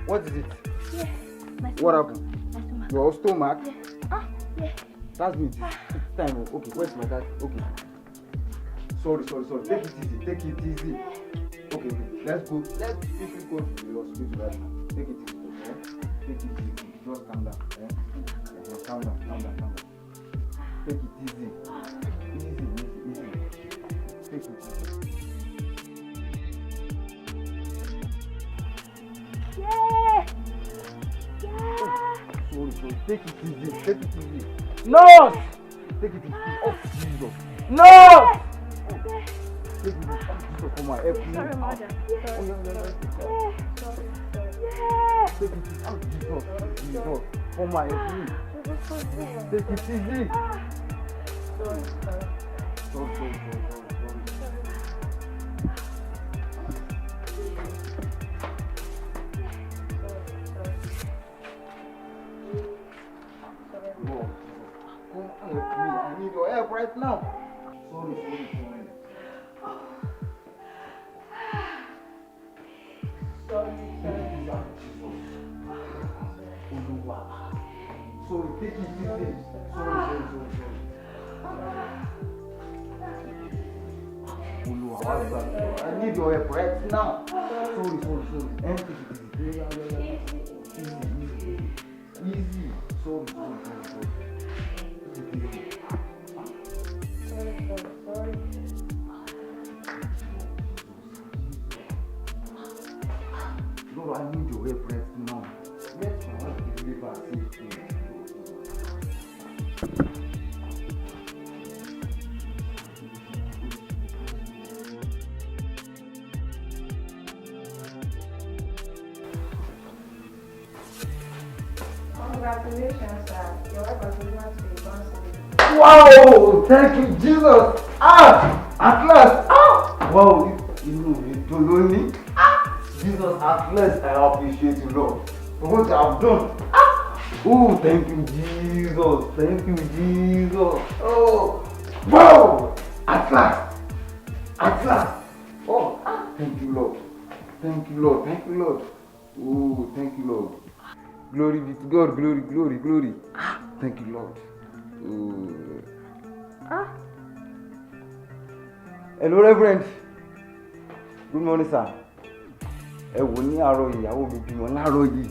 What is it? Yeah. What happened? Your stomach? Yeah. That's me. It's time. Okay, where's my dad? Okay. Sorry. Take it easy. Okay. Let's go. Let's quickly go to the hospital right now. Take it easy. Okay? Take it easy. Just calm down. Calm down. Take it easy. Easy. Take it easy. Yeah. Sorry. Take it easy. Nurse! Take it easy. Oh, Jesus. Nurse! Take it easy. Oh, Jesus, come on. Help me. Sorry, mother. Sorry. Take it easy. Oh, Jesus. Come on. Help me. Take it easy. Sorry. I need your help right now. Sorry. Sorry, take it easy. Sorry. I need your help right now. Sorry. Easy. Sorry. Lord, I need your help right now. Let my wife be delivered safely. Congratulations, sir. Your wife has been able to be bouncing. Wow! Thank you, Jesus! At last! Wow! You don't know me? Jesus, at last I appreciate you, Lord, for what you have done. Oh, thank you, Jesus! Oh, wow! At last! Oh, thank you, Lord! Oh, thank you, Lord! Glory be to God, glory. Thank you, Lord. Hello, Reverend. Good morning, sir. Ẹ wò ní àárọ̀ ìyàwó mi bímọ láàárọ̀ yìí.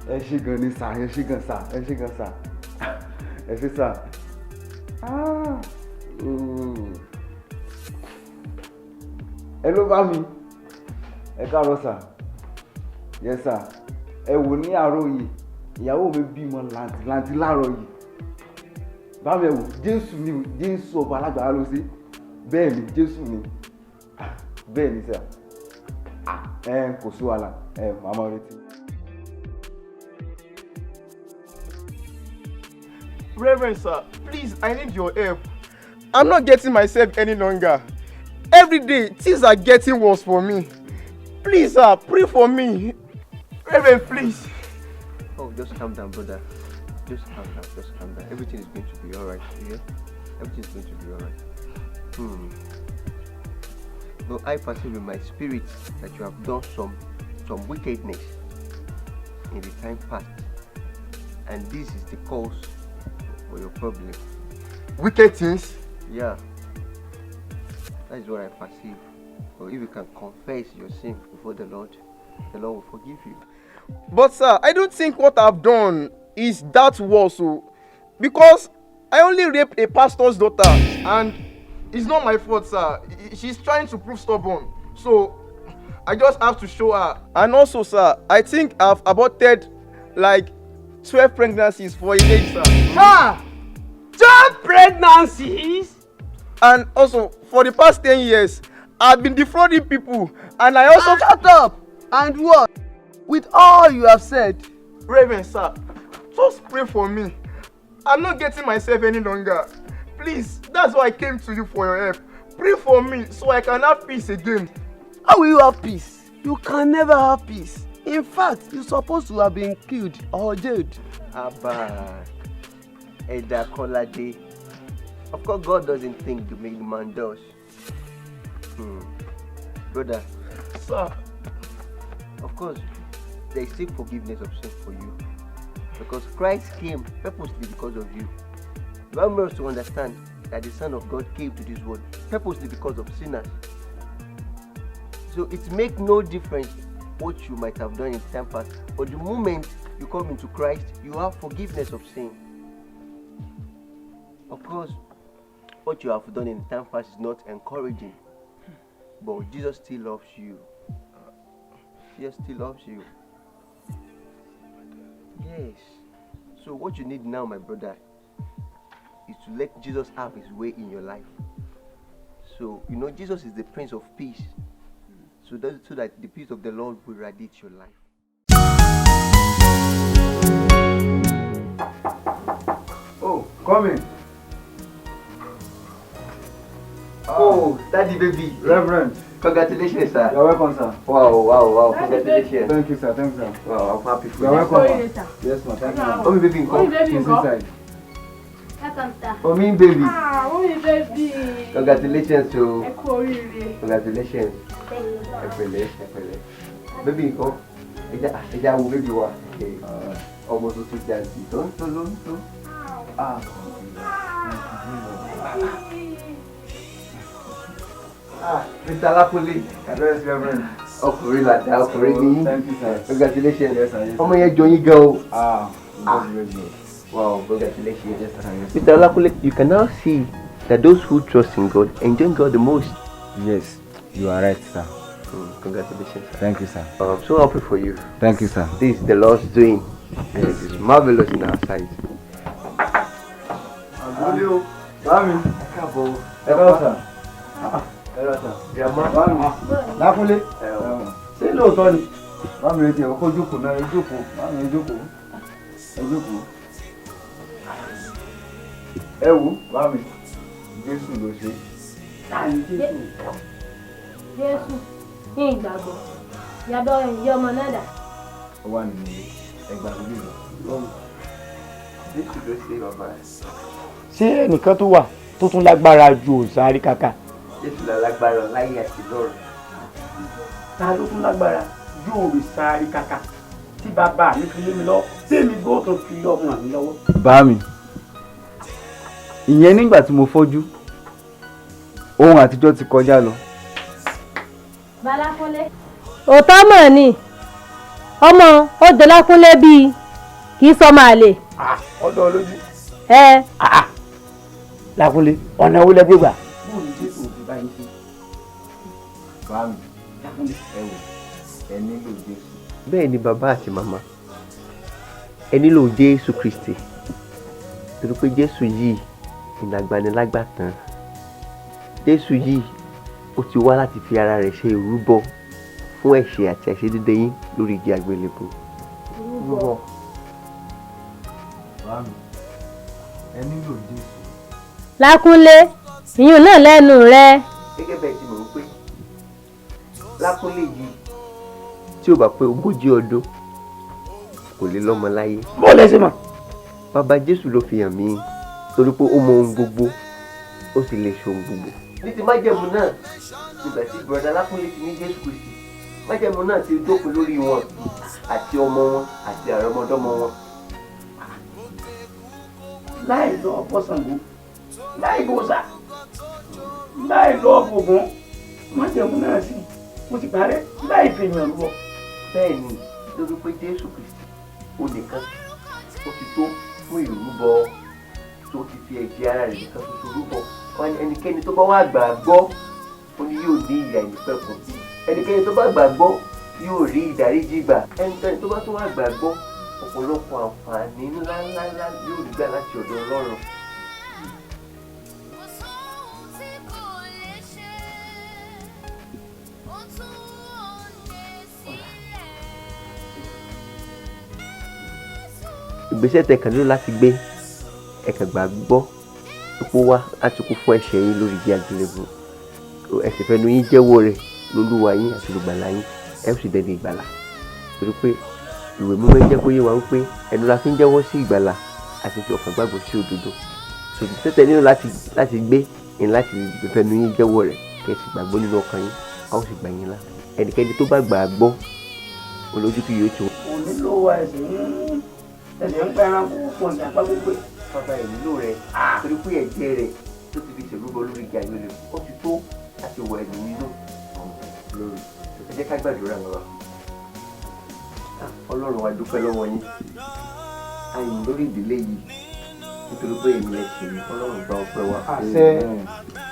Ẹ ṣé gan ni sà, ẹ ṣé gan sà. Ẹ ṣé sà. Ẹ ló bá mi. Ẹ káàárọ̀ sà. Yes, sir. Ẹ wò ní àárọ̀ yìí. Ìyàwó mi bímọ làǹtìlanti láàárọ̀ yìí. Bá mi wò, Jésù ọba alágbára ló ṣe. Bẹ́ẹ̀ ni, Jésù ni. Bẹ́ẹ̀ ni sà. Kò sí wàhálà. Màmá retí. Reverend sir, please, I need your help. I'm not getting myself any longer. Every day, things are getting worse for me. Please, sir, pray for me. Reverend, please. Oh, just calm down, brother. Just calm down. Everything is going to be alright, yeah? Everything is going to be alright. But I perceive in my spirit that you have done some wickedness in the time past. And this is the cause for your problem. Wicked things? Yeah. That is what I perceive. But if you can confess your sin before the Lord will forgive you. But sir, I don't think what I've done is that worse. Because I only raped a pastor's daughter and it's not my fault, sir. She's trying to prove stubborn. So I just have to show her. And also, sir, I think I've aborted like 12 pregnancies for a age, sir. 12 pregnancies? And also, for the past 10 years, I've been defrauding people. And I also... Shut up! And what? With all you have said. Reverend, sir, just pray for me. I'm not getting myself any longer. Please, that's why I came to you for your help. Pray for me so I can have peace again. How will you have peace? You can never have peace. In fact, you're supposed to have been killed or jailed. Abba, Eda Kolade. Of course, God doesn't think the man does. Brother. Sir. Of course, there is still forgiveness of sin for you. Because Christ came purposely because of you. You have us to understand that the Son of God came to this world purposely because of sinners. So it makes no difference what you might have done in time past. But the moment you come into Christ, you have forgiveness of sin. Of course, what you have done in time past is not encouraging. But Jesus still loves you. Jesus still loves you. Yes. So what you need now, my brother, is to let Jesus have his way in your life. So, Jesus is the Prince of Peace. So that the peace of the Lord will radiate your life. Oh, come in. Oh, Daddy baby. Reverend. Congratulations, sir. You're welcome, sir. Wow. Congratulations. Thank you, sir. Wow, I'm happy for you. you. You're welcome. Yes, ma'am. Thank you. Mommy baby, come. She's inside. Welcome, sir. Mommy baby. Mommy baby. Congratulations to. Congratulations. Baby, come. Eja wo baby wa. Ọmọ tuntun ti àǹtí tó ń tó. Mr. Lapoli. Yes, Reverend. Ọkùnrin làdá ọkùnrin ní. Thank you, sir. Congratulations. Yes, sir. Ọmọ yẹn jọ yín gan o. Wow, congratulations. Yes, sir. Mr. Lapoli, you can now see that those who trust in God enjoy God the most. Yes, you are right, sir. Congratulations, sir. Thank you, sir. I'm so happy for you. Thank you, sir. This is the Lord's doing. Yes, it's marvelous in our sight. Lákúnlé. Ṣé lóòótọ́ ni? Bámi retí ẹ̀ kó jókòó náà, ẹ jókòó. Ẹ wò, bámi, Jésù ló ṣe. Jésù, ní ìgbàgbọ́. Yàbọ̀ ìyá ọmọ náà dà. Ó wà nínú ilé, ẹgbàá lórí rẹ̀. Jésù ló ṣe bàbá. Ṣé ẹnìkan tó wà tó tún lágbára ju Òsàárì Kàkà? Jésù la lágbára láyé àti lọ́run. Ta ló tún lágbára ju Òsàárì Kàkà tí bàbá mi fi lé mi lọ tèmi gbọ́ tó fi ọmọ mi lọ́wọ́. Bá mi, ìyẹn nígbà tí mo fọ́jú, ohun àtijọ́ ti kọjá lọ. Bálákúnlé. Òótọ́ mọ̀ ni ọmọ ó Dọlákúnlé bíi kì í sọmọ àlè. Ọ̀dọ̀ olójú. Lákúnlé, ọ̀nà owó lẹ́gbẹ̀ẹ́ gbà. Bóò ní Jésù òfin báyìí sí. Bámi, ẹ wò, ẹ nílò Jésù. Bẹ́ẹ̀ ni bàbá àti màmá, ẹ nílò Jésù Kristi. Torí pé Jésù yìí ìnàgbanilágbàtàn. Jésù yìí ó ti wá láti fi ara rẹ̀ ṣe ìrúbọ fún ẹ̀ṣẹ̀ àti àìṣedéédé yín lórí igi àgbélébùú. Rúbọ. Bámi, ẹ nílò Jésù. Lákúnlé, ìyún náà lẹ́nu rẹ. Gẹ́gẹ́ bẹ́ẹ̀ ti mọ̀ wípé Lákúnlé yìí tí ó bá pé 40 ọdún kò lè lọ́mọ láyé. Bó lẹ ṣe mọ̀? Bàbá Jésù ló fi hàn mí torí pé ó mọ ohun gbogbo ó sì lè ṣe ohun gbogbo. Ní ti májẹ̀mú náà nígbà tí bùrọ̀dá Lákúnlé ti ní Jésù Kristi, májẹ̀mú náà ti dópin lórí wọn àti ọmọ wọn àti àrọ́mọdọ́mọ wọn. láì lọ bọ́sàngó láì bọ́sà láì lọ gbogbo májẹ̀mú náà sí mo ti parẹ́ láì fèèyàn lọ. bẹ́ẹ̀ ni lórí pé Jésù Kristi ó nìkan ó ti tó fún ìrúbọ tó ti fi ẹ̀jẹ̀ ara rẹ̀ nìkan tuntun rúbọ ẹnikẹ́ni tó bá wá gbàgbọ́ ó ní yóò ní ìyà ìnípẹ̀kun ẹnikẹ́ni tó bá gbàgbọ́ yóò rí ìdáríjì gbà ẹnikẹ́ni tó bá tó wá gbàgbọ́ ọ̀pọ̀lọpọ̀ àǹfààní ńláńlá yóò rí gbà láti ọ̀dọ̀ Ọlọ́run. ìgbésẹ̀ tẹ́ kàn nílò láti gbé ẹ kàn gbàgbọ́ pípọ́ wá láti kú fún ẹ̀ṣẹ̀ yín lórí igi àgbélébùú ẹ sì fẹnu yín jẹ́wọ́ rẹ̀ lólúwa yín àti olùgbàlà yín ẹ sì dẹni ìgbàlà torí pé ìwé mímọ́ jẹ́ kó yé wa wípé ẹnu la fi ń jẹ́wọ́ sí ìgbàlà àti fi ọkàn gbàgbọ́ sí òdodo so ìgbésẹ̀ tẹ́ nílò láti gbé yín láti fẹnu yín jẹ́wọ́ rẹ̀ kẹ́ sì gbàgbọ́ nínú ọkàn yín a ó sì gbà yín là ẹnikẹ́ni tó bá gbàgbọ́ olójú kí yóò ti wọ́n. òní ló wá ẹsẹ̀ ń pẹ́ran kó pọ̀ ní apá gbogbo. bàbá ìlú rẹ̀ torí pé ẹ̀jẹ̀ rẹ̀ tó ti fi ṣèlúbọ lórí igi àgbélébùú ó ti tó láti wọ ẹ̀mí nínú lórí ẹ jẹ́ ká gbàdúrà lọ́wọ́. Ọlọ́run wa dúpẹ́ lọ́wọ́ yín àyìn lórí ìdílé yìí nítorí pé èmi ẹ̀ ṣe rí Ọlọ́run gba ọpẹ́ wa.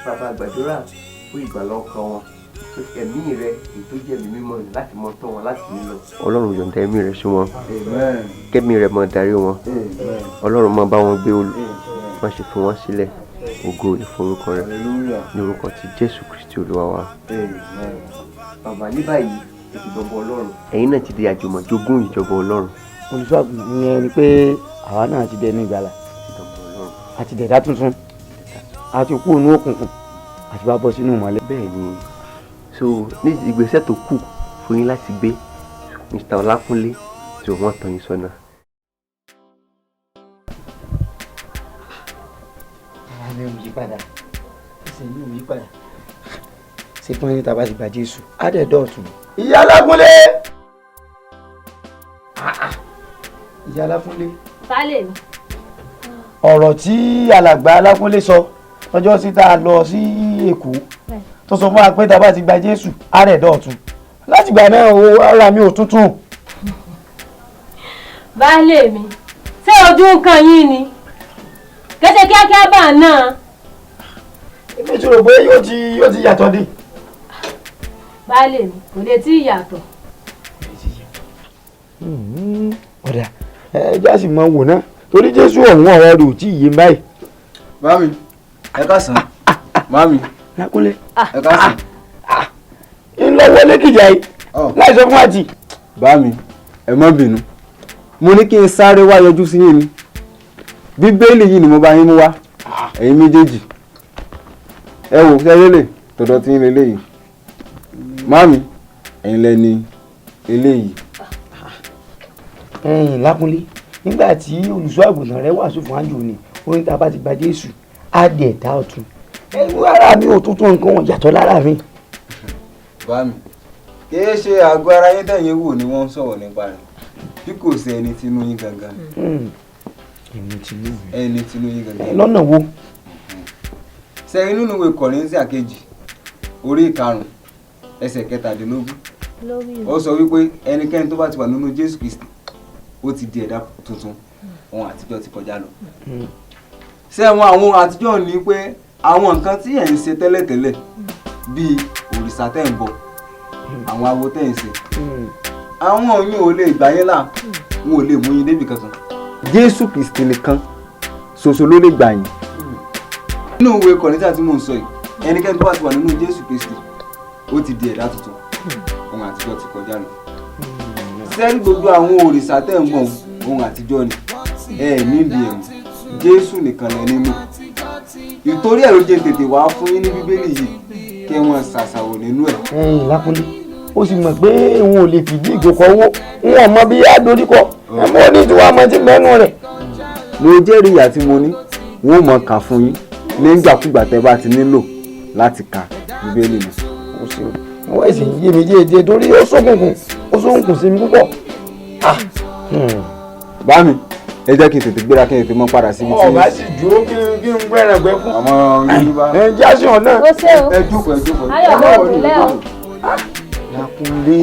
bàbá gbàdúrà fún ìgbàlà ọkàn wọn ẹ̀mí rẹ ètò jẹ̀mí mímọ́ láti mọ tọ́ wọn láti nílò. Ọlọ́run yọ̀ǹda ẹ̀mí rẹ sí wọn kẹ́mi rẹ mọ darí wọn Ọlọ́run máa bá wọn gbé má ṣe fi wọn sílẹ̀ ògo ni fún orúkọ rẹ ní orúkọ ti Jésù Kristi Olúwa wa. bàbá ní báyìí ìjọba Ọlọ́run ẹ̀yin náà ti di àjùmọ̀jogún ìjọba Ọlọ́run. olùṣọ́àgùn yẹn ni pé àwa náà ti dẹni ìgbàlà àti dẹ̀dá tuntun àti kú inú òkùnkùn àti bá bọ́ sínú ìmọ́lẹ̀. bẹ́ẹ̀ ni so ní ìgbésẹ̀ tó kù fún yín láti gbé Mr. Ọlákúnlé tí wọ́n tọ́ yín sọ́nà. ara mi ò yí padà ẹsẹ̀ mi ò yí padà ṣé fún ẹni tàbá ti gba Jésù á dẹ̀ dọ̀tun. ìyá Ọlákúnlé ìyá Ọlákúnlé. sálẹ̀ mi. ọ̀rọ̀ tí alàgbà Ọlákúnlé sọ lọ́jọ́ sí tá a lọ sí Èkó tó sọ fún wa pé tàbá ti gba Jésù á dẹ̀ dọ̀tun láti gbà náà o ara mi ò tuntun. baálé mi ṣé ojú nǹkan yín ni kẹ́sẹ̀ kíákíá bá a náà. èmi ti rò pé yóò ti yàtọ̀ dé. baálé mi kò lè tí ì yàtọ̀. ọ̀dà ẹja sì máa wò ná torí Jésù ọ̀hún ọ̀rọ̀ rẹ̀ ò tí ì yé báyìí. Mami ẹ káàsán mami Lákúnlé ẹ káàsán. ń lọ wọlé kìjà yìí láì sọ fún àtì. Bámi ẹ má bínú mo ní kí n sáré wá yọjú sí yín ni bíbélì yìí ni mo bá yín mú wá ẹ̀yin méjèèjì ẹ wò sẹ́lẹ̀lẹ̀ tọ̀dọ̀ tí ń lé léyìí mami ẹ̀yin lẹ́ni eléyìí. Lákúnlé nígbà tí olùṣọ́ àgùntàn rẹ wàásù fún àjò ni orin tá a bá ti gba Jésù á dẹ̀ dá ọ̀tun ẹ̀rù ara mi ò tuntun nǹkan wọn yàtọ̀ lára mi. Bámi kìí ṣe àgọ́ ara yín tẹ̀yìn wò ni wọ́n ń sọ̀rọ̀ nípa rẹ̀ bí kò sí ẹni tinú yín gangan. ẹni tinú yín gangan. lọ́nà wo. sẹ́yìn nínú ìwé Kọ́ríńtì kejì orí 5 ẹsẹ̀ 17 ó sọ wípé ẹnikẹ́ni tó bá ti wà nínú Jésù Kristi ó ti di ẹ̀dá tuntun ohun àtijọ́ ti kọjá lọ. sẹ́wọ̀n àwọn àtijọ́ ní pé àwọn nǹkan tí ẹ̀ ń ṣe tẹ́lẹ̀tẹ́lẹ̀ bíi òrìṣà tẹ́ ń bọ àwọn awo tẹ́ ń ṣe àwọn òyìn ò lè gbà yín là wọn ò lè mú yín débi kankan. Jésù Kristi nìkan ṣoṣo ló lè gbà yín. nínú ìwé Kọ́ríńtì tí mò ń sọ yìí ẹnikẹ́ni tó bá ti wà nínú Jésù Kristi ó ti di ẹ̀dá tuntun ohun àtijọ́ ti kọjá lọ. sẹ́ni gbogbo àwọn òrìṣà tẹ́ ń bọ̀ ohun àtijọ́ ni ẹ nídìí ẹ̀mú Jésù nìkan lẹ nínú. ìtorí ẹ̀ ló jẹ́ tètè wá fún yín ní bíbélì yìí kí wọ́n ṣàṣàrò nínú ẹ̀. Lákúnlé ó sì mọ̀ pé òun ò lè fìdí ìgòkò owó òun ò mọ bí yá doríkọ ẹ mọ ní tí wàá mọ tí mẹ́nu rẹ̀. mo jẹ́rìí ìyà tí mo ní wọ́n mọ̀ kà fún yín nígbàkúgbà tẹ́ bá ti nílò láti ka bíbélì mi. wọ́n sì yé mi déédéé torí ó ṣókùnkùn sí mi púpọ̀. Bámi ẹ jẹ́ kí n tètè gbéra kí n tètè mọ́ padà síbi tí. ọba sì dúró kí n gbẹ́ràn gbẹ́ fún. àmọ́ yorùbá. ẹ jásí ọ̀nà. ó ṣe o ẹ jókòó ẹ jókòó. ayọ̀ bó òkúlẹ̀ o. Lákúnlé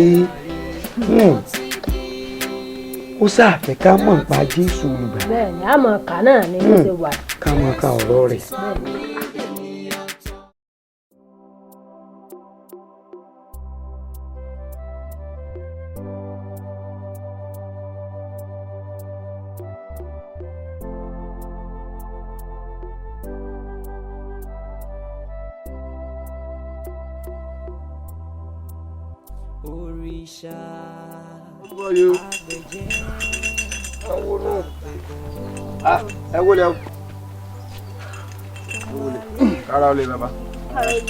ó ṣàfẹ́ ká mọ̀ nípa Jésù olùgbà. bẹ́ẹ̀ni àmọ́ ká náà ni ó ṣe wà. ká mọ̀ ká ọ̀rọ̀ rẹ̀. ẹ wọlé o. kára ó lè bàbá.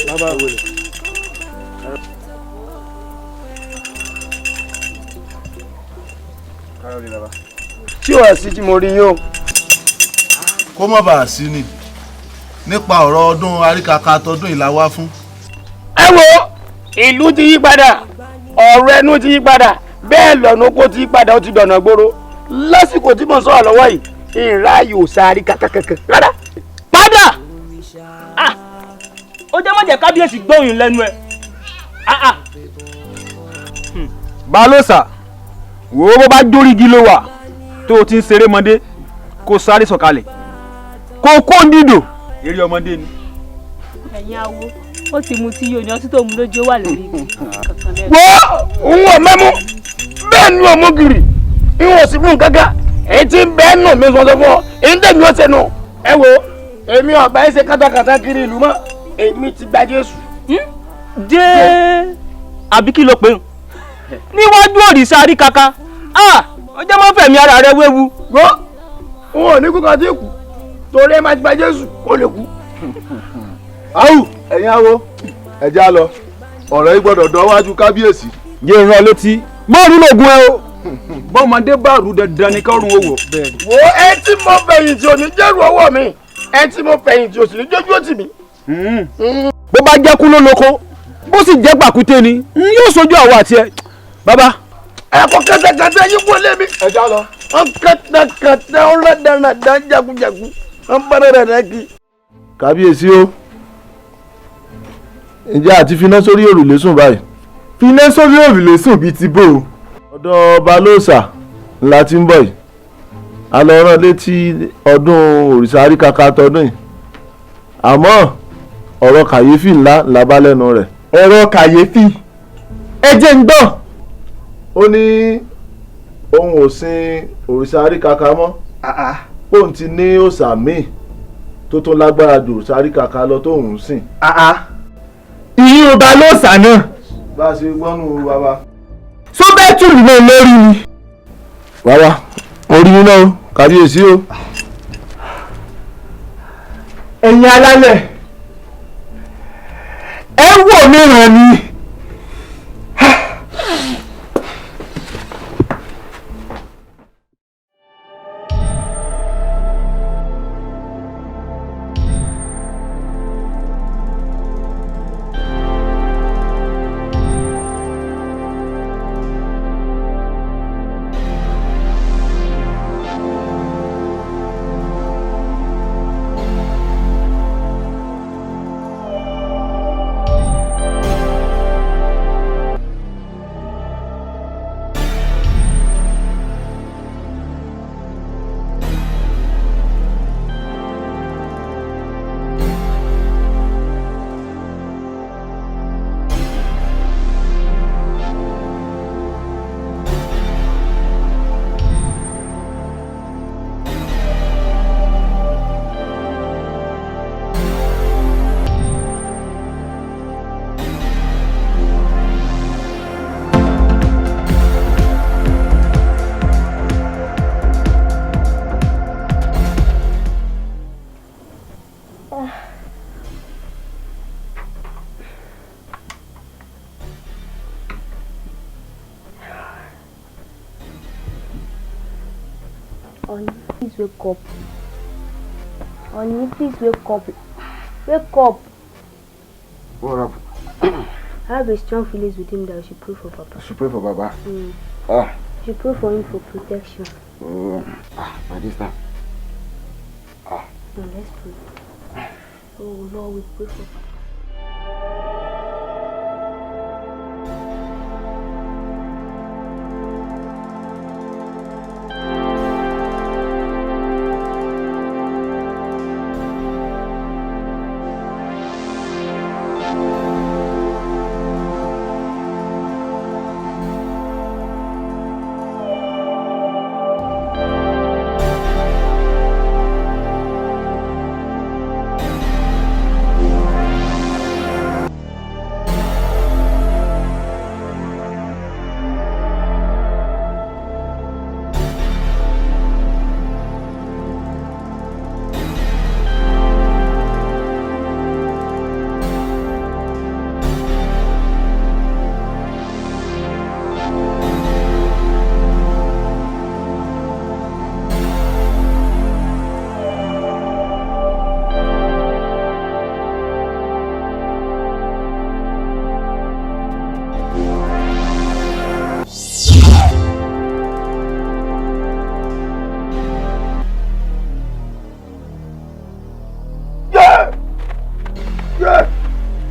bàbá wọlé. kára ó lè bàbá. tí o sì tí mo rí yín o. kó má bàa sí ni nípa ọ̀rọ̀ ọdún àríkàkà tọdún ìlà wá fún. ẹ wo ìlú ti yí padà ọ̀rọ̀ ẹnu ti yí padà bẹ́ẹ̀ lọ́nà oko ti yí padà ó ti dọ̀nà gbòòrò lásìkò tí mo sọ̀rọ̀ lọ́wọ́ yìí ìráyè ò sáré kankan rárá. padà ó jẹ́ má jẹ́ kábíyèsí gbóhùn lẹ́nu ẹ̀. Balóòsà wo bó bá dórígi ló wà tó o ti ń ṣeré mọdé kó sáré sọ̀kalẹ̀ kó kó ń dìdò eré ọmọdé ni. ẹ̀yin awo ó ti mu tí yóò ní ọtí tó mu lójú wà lórí igi. wo òun ò mẹ́mú bẹ́ẹ̀ ni ò mú gírì ìwọ̀n sì fún gángan èyí tí ń bẹ́ẹ̀ nù mí sọ́sọ́ fún ọ èyí tẹ̀mí ó ṣe nù. ẹ wo èmi ọ̀bá ẹ̀ ṣe kátàkátà kiri ìlú mọ́ èmi ti gba Jésù. jẹ́ àbí kí ló pé níwájú òrìṣà àríkàkà ọjọ́ máa ń fẹ̀mí ara rẹ wéwu. gbọ́ wọn ò ní kú kan tí kù torí ẹ máa ti gba Jésù kó lè kú. áwù ẹ̀yin awo ẹ̀já lọ ọ̀rọ̀ yìí gbọ́dọ̀ dọ́wájú kábíyèsí. yé ìran létí bọ́ọ̀lù lògùn ẹ o bọ́ọ̀mọdé bá rú dandan ní kọ́rùn owó. wo ẹ tí mo fẹ̀yìntì ò ní jẹ́rù ọwọ́ mi ẹ tí mo fẹ̀yìntì ò sì ní jójú òtì mi. bó bá jẹ́ kú ló lóko bó sì jẹ́ pàkúté ni yóò sojú àwa àti ẹ bàbá. ẹ̀kọ́ kẹtẹkẹtẹ yín wọlé mi. ẹ̀já lọ. wọ́n kẹtẹkẹtẹ ọlọ́dẹ̀ẹ̀dẹ̀ jagunjagun wọ́n bẹ̀rẹ̀ rẹ̀ kí. kábíyèsí o ǹjẹ́ àti finá sórí òrùlé sùn báyìí. finá sórí òrùlé sùn bíi ti bò ó. ọ̀dọ̀ Balóòsà ńlá tí ń bọ̀ yìí a lọ rán létí ọdún òrìṣà àríkàkà tọdún yìí àmọ́ ọ̀rọ̀ kàyéfì ńlá la bá lẹ́nu rẹ̀. ọ̀rọ̀ kàyéfì ẹ jẹ́ ń gbọ́. ó ní òun ò sin òrìṣà àríkàkà mọ́ òun ti ní òòṣà míì tó tún lágbára ju òrìṣà àríkàkà lọ tóun ń sìn. ìyí ọba lóòṣà náà. bá a ṣe gbọ́nù bàbá. sọ bẹ́ẹ̀ tún lù mọ́ lórí ni. bàbá orí iná o kábíyèsí o. ẹ̀yin alálẹ̀ ẹ wò mí ràn ni. Honey, please wake up. Honey, please wake up. Wake up. What happened? I have a strong feelings with him that we should pray for Papa. I should pray for Baba. Mm. Ah, You pray for him for protection. Oh, my sister. No, let's pray. Oh Lord, we pray for.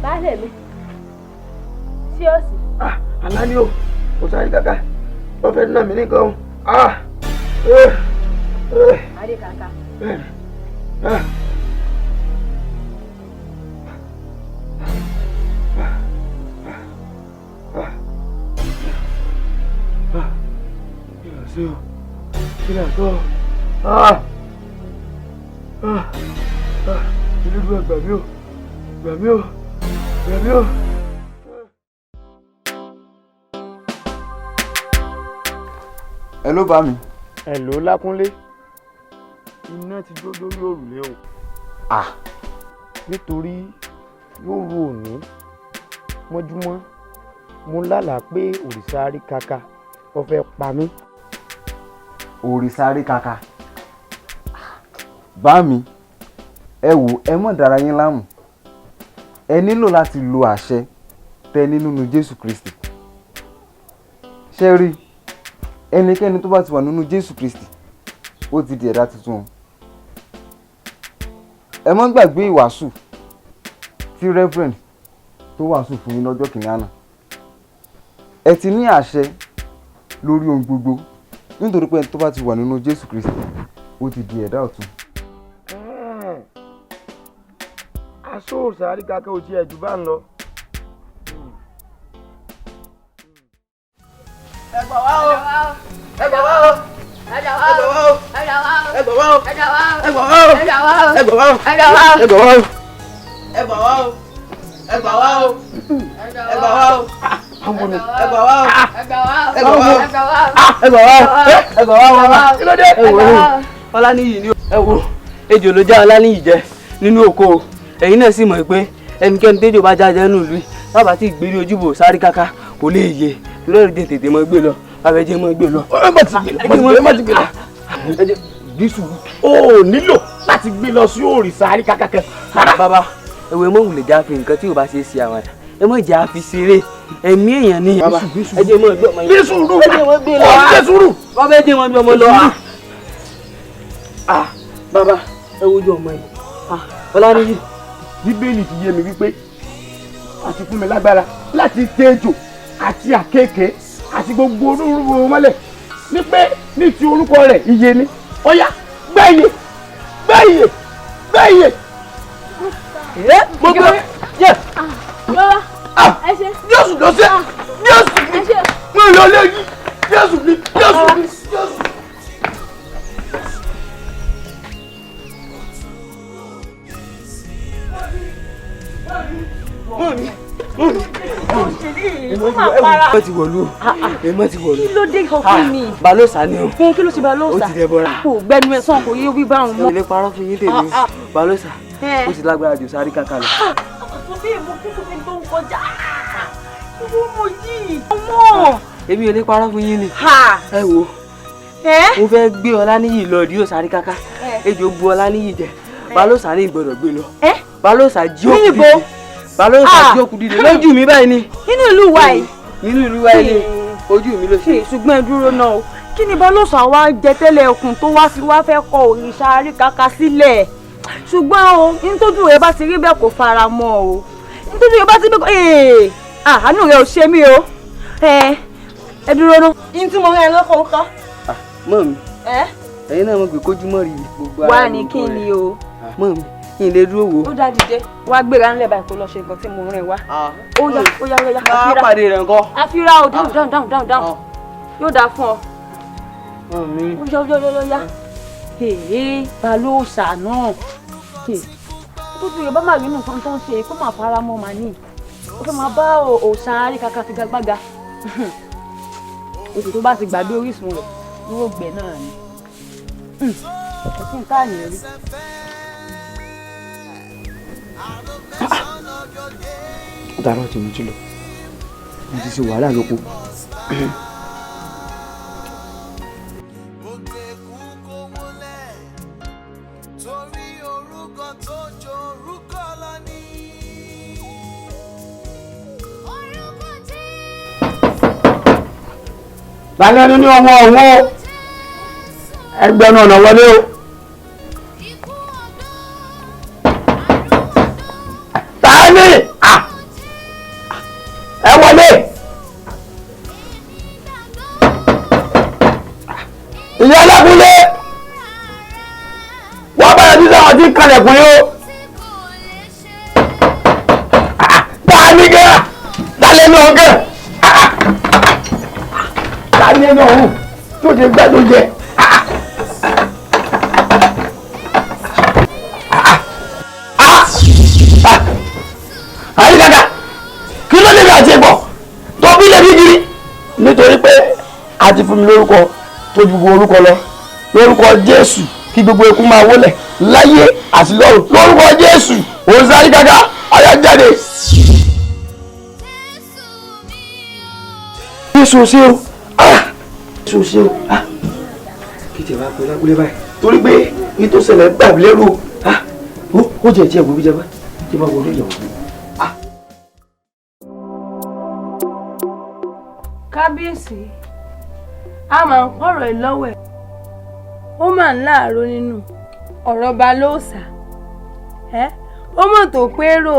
Baálé mi. Sí ó sì. Àlàní o, kò sáré kàkà. Wọ́n fẹ́ nà mí nìkan. Adé kàkà. Olúwa gbà mí o, gbà mí o, gbà mí o. Ẹ ló bá mi. Ẹ ló Lákúnlé. Iná ti jó lórí òrùlé o. Nítorí lóru òní mọ́júmọ́ mo lálàá pé òrìṣà Àríkàkà ó fẹ́ pa mí. Òrìṣà Àríkàkà. Bá mi, ẹ wò ẹ mọ̀ dára yín láàmú. Ẹ nílò láti lo àṣẹ tẹ nínú Jésù Kristi. Ṣé rí ẹnikẹ́ni tó bá ti wà nínú Jésù Kristi ó ti di ẹ̀dá tuntun. Ẹ má gbàgbé ìwàásù tí Reverend tó wàásù fún yín lọ́jọ́ kìíní àná. Ẹ ti ní àṣẹ lórí ohun gbogbo nítorí pé ẹni tó bá ti wà nínú Jésù Kristi ó ti di ẹ̀dá ọ̀tun. Aṣọ òrìṣà Àríkàkà ò tiẹ̀ jù bá ń lọ. Ẹ gbà wá o. Ẹ gbà wá o. Ẹ gbà wá o. Ẹ gbà wá o. Ẹ gbà wá o. Ẹ gbà wá o. Ẹ gbà wá o. Ẹ gbà wá o. Ẹ gbà wá o. Ẹ gbà wá o. Ẹ gbà wá o. Ẹ gbà wá o. Ẹ gbà wá o. Ẹ gbà wá o. Ẹ gbà wá o. Ẹ gbà wá o. Ẹ gbà wá o. Ẹ gbà wá o. Ẹ gbà wá o. Kí ló dé? Ẹ wò ó Ọláníyì ni ẹ wò ejò ló já Ọláníyì jẹ nínú oko ẹ̀yin náà sì mọ̀ pé ẹnikẹ́ni tẹ́jọ́ bá jáde nínú ìlú bàbá tí ìgbérí ojúbò sáré kàkà kò lè yé torí ẹ̀rọ jẹ́ tètè mọ́ gbé lọ bàbá jẹ́ mọ́ gbé lọ. ẹ má ti gbé lọ. Bísù o nílò láti gbé lọ sí òrìṣà Àríkàkà kẹ. Bàbá ẹ̀wẹ̀ mọ̀ wùlẹ̀ já fi nǹkan tí ò bá ṣe é ṣe àwọn ẹ mọ̀ jà fi ṣeré ẹ̀mí èèyàn ni. ẹ jẹ́ mọ́ gbé ọmọ yìí. Bísù bàbá ẹ jẹ́ mọ́ gbé ọmọ lọ. Bàbá ẹ wojú ọmọ yìí. Ọláníyì. Bíbélì ti yé mi wípé àti fún mi lágbára láti tẹ́jò àti àkekèé àti gbogbo onírúurú mọ́lẹ̀ ní pé ní ti orúkọ rẹ̀ iye ni ọ̀yá gbẹ̀yè gbẹ̀yè gbẹ̀yè. Mo gbé yẹ. Ẹ ṣe. Jésù ló ṣe Jésù ni mo lọ lẹ́yìn Jésù ni Jésù ni Jésù. Èmọ́ ti wọ̀lú. Èmọ́ ti wọ̀lú. Kí ló dé ọkùnrin mi? Balóòsà ni o. Kí ló ti Balóòsà? Ó ti dẹ̀ bọ́ra. Kò gbẹnu ẹ̀ sàn kò yé wí báwọn mọ́. Ilé parọ́ fún yín tèmi. Balóòsà ó ti lágbára jù sáré kàkà lọ. Àtúntò bí èmo kúkú mi tó ń kọjá. Ìwọ ọmọ yìí. Ọmọ. Èmi ò lè parọ́ fún yín ni. Ẹ wo mo fẹ́ gbé Ọláníyì lọ rí òsáré kàkà. Ejò bu Ọláníyì jẹ. Balóòsà ní ìgbọ́dọ̀ gbé lọ. Balóòsà jí òkú dìde. Balóòsà jí òkú dìde lójú mi báyìí ni. Nínú ìlú wa yìí. Nínú ìlú wa yìí. ojú mi ló ṣe. ṣùgbọ́n ẹ dúró náà o kí ni Balóòsà wa jẹ tẹ́lẹ̀ ẹkùn tó wá fi wá fẹ́ kọ òrìṣà àríkàkà sílẹ̀ ṣùgbọ́n o nítorí rẹ bá ti rí bẹ́ẹ̀ kò fara mọ́ o nítorí rẹ bá ti bẹ́ẹ̀ àánú rẹ ò ṣe mí o ẹ dúró náà yín tí mo rẹ lọ́kọ̀ ń kọ́. mọ́ mi ẹ̀yin náà mo gbé kójú mọ́ rí gbogbo wà ní kí ni o. mọ́ mi kí n lè dúró wò. ó dá dìde wá gbéra ńlẹ̀ báyìí kó lọ ṣe nǹkan tí mo rìn wá. ó yá bá pàdé rẹ̀ ńkọ́. àfírà o dáhùn yóò dáa fún ọ. ó yá Balóòsà náà tó ti yẹ bá máa rí nǹkan tó ń ṣe kó máa fara mọ́ màá ní ó fẹ́ máa bá òòṣà àríkàkà figagbága oṣù tó bá ti gbàgbé orísun rẹ̀ yóò gbẹ náà ni ẹ̀sìn káàní rí. dàrọ́ tí mo ti lọ mo ti ṣe wàhálà lóko. Lálẹ́ nínú ọmọ ọ̀hún ẹgbẹ́ náà nà wọlé o. Tani ẹ wọlé. Ìyá alábúlé wọ́n bẹ̀rẹ̀ sí sáwọn tí ń kalẹ̀kùn yìí o. Tani gẹ́ lálẹ́ náà gẹ́. Tani ẹni ọ̀hún tó ti gbẹ́dọ̀ jẹ. Àyíkáká kí ló lè rí àti ẹ̀gbọ́n tó bí lè bí gírí nítorí pé a ti fún mi lórúkọ tó ju gbogbo orúkọ lọ lórúkọ Jésù kí gbogbo ikú máa wólẹ̀ láyé àti lọ́run lórúkọ Jésù òun sáré káká ayọ̀ jáde. Jésù ò sí o. Jésù ò sí o. Kí tẹ̀ wá pé lágbólé báyìí torí pé ní tó ṣẹlẹ̀ gbàgbé lẹ́rù ó jẹ́ ẹ̀jẹ̀ ìwé bíjẹ́ bá jẹ́ bá wọlé ìyàwó. Kábíyèsí a máa ń pọ̀rọ̀ ẹ̀ lọ́wọ́ ẹ̀ ó máa ń láàárọ̀ nínú ọ̀rọ̀ Balóòsà ó mọ̀ tó pérò